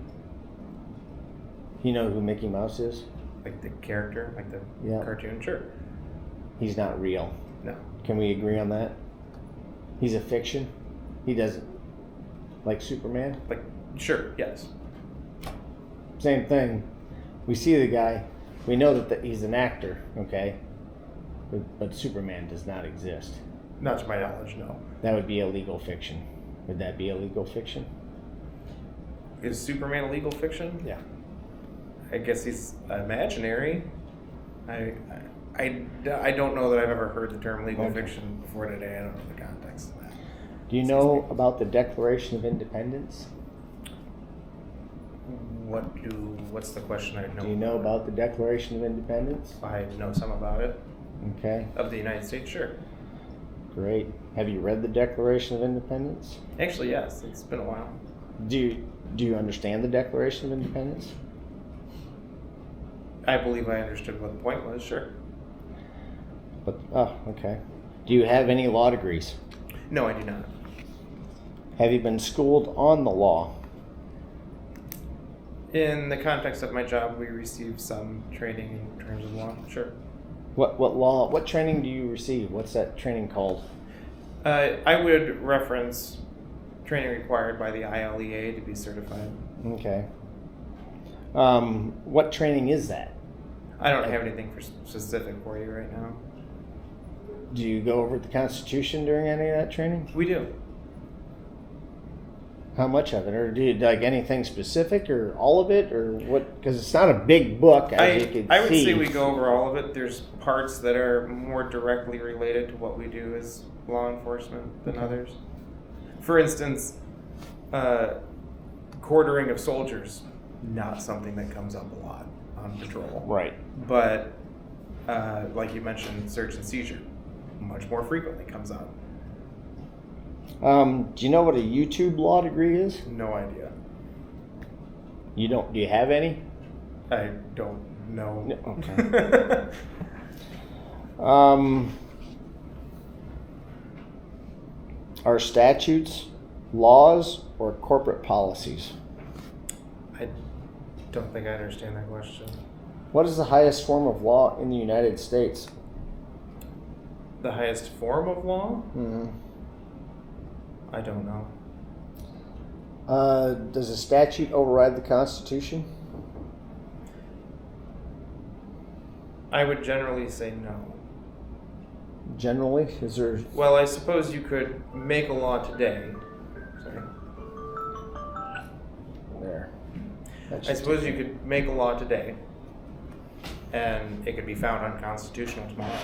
You know who Mickey Mouse is? Like the character, like the Yeah. cartoon? Sure. He's not real. No. Can we agree on that? He's a fiction. He doesn't. Like Superman? Sure, yes. Same thing. We see the guy, we know that he's an actor, okay? But Superman does not exist. Not to my knowledge, no. That would be a legal fiction. Would that be a legal fiction? Is Superman a legal fiction? Yeah. I guess he's imaginary. I don't know that I've ever heard the term legal Okay. fiction before today. I don't know the context of that. Do you know about the Declaration of Independence? What's the question? I know. Do you know about the Declaration of Independence? I know some about it. Okay, Of the United States, sure. great. Have you read the Declaration of Independence? Actually, yes. It's been a while. Do you understand the Declaration of Independence? I believe I understood what the point was, sure. Okay. Do you have any law degrees? No, I do not. Have you been schooled on the law? In the context of my job, we receive some training in terms of law, sure. What training do you receive? What's that training called? I would reference training required by the ILEA to be certified. Okay. What training is that? I don't have anything specific for you right now. Do you go over the Constitution during any of that training? We do. How much of it? Or do you like anything specific or all of it or what? Because it's not a big book, as you can I would see. say we go over all of it. There's parts that are more directly related to what we do as law enforcement than Okay. others. For instance, quartering of soldiers, not something that comes up a lot on patrol. Right. But like you mentioned, search and seizure, much more frequently comes up. Do you know what a YouTube law degree is? No idea. You don't? Do you have any? I don't know. No, okay. Are statutes laws or corporate policies? I don't think I understand that question. What is the highest form of law in the United States? The highest form of law? Mm-hmm. I don't know. Does a statute override the Constitution? I would generally say no. Generally, is there? Well, I suppose you could make a law today. Sorry. There. I suppose you could make a law today, and it could be found unconstitutional tomorrow,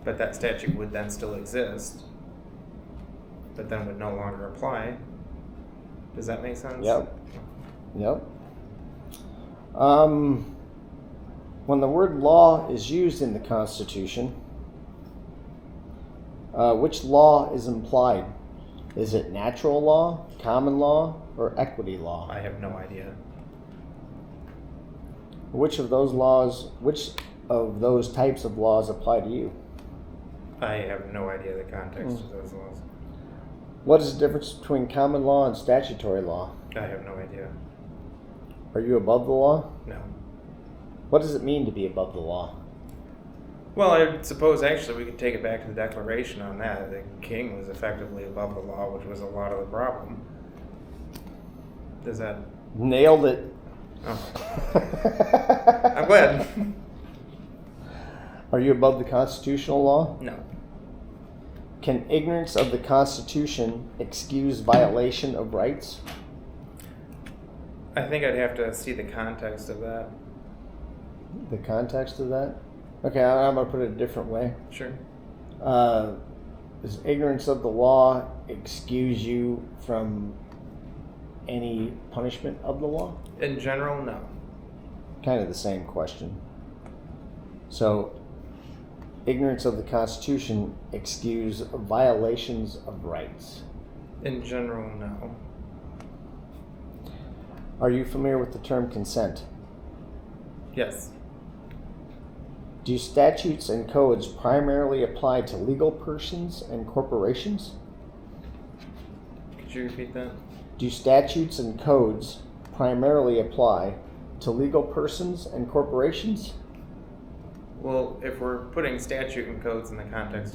but that statute would then still exist, but then would no longer apply. Does that make sense? Yep. When the word law is used in the Constitution, which law is implied? Is it natural law, common law, or equity law? I have no idea. Which of those types of laws apply to you? I have no idea the context of those laws. What is the difference between common law and statutory law? I have no idea. Are you above the law? No. What does it mean to be above the law? Well, I suppose actually we could take it back to the Declaration on that. The king was effectively above the law, which was a lot of the problem. Does that... Nailed it. Oh. I'm glad. Are you above the constitutional law? No. Can ignorance of the Constitution excuse violation of rights? I think I'd have to see the context of that. The context of that? Okay, I'm going to put it a different way. Sure. Does ignorance of the law excuse you from any punishment of the law? In general, no. Kind of the same question. So, ignorance of the Constitution excuse violations of rights. In general, no. Are you familiar with the term consent? Yes. Do statutes and codes primarily apply to legal persons and corporations? Could you repeat that? Do statutes and codes primarily apply to legal persons and corporations? Well, if we're putting statute and codes in the context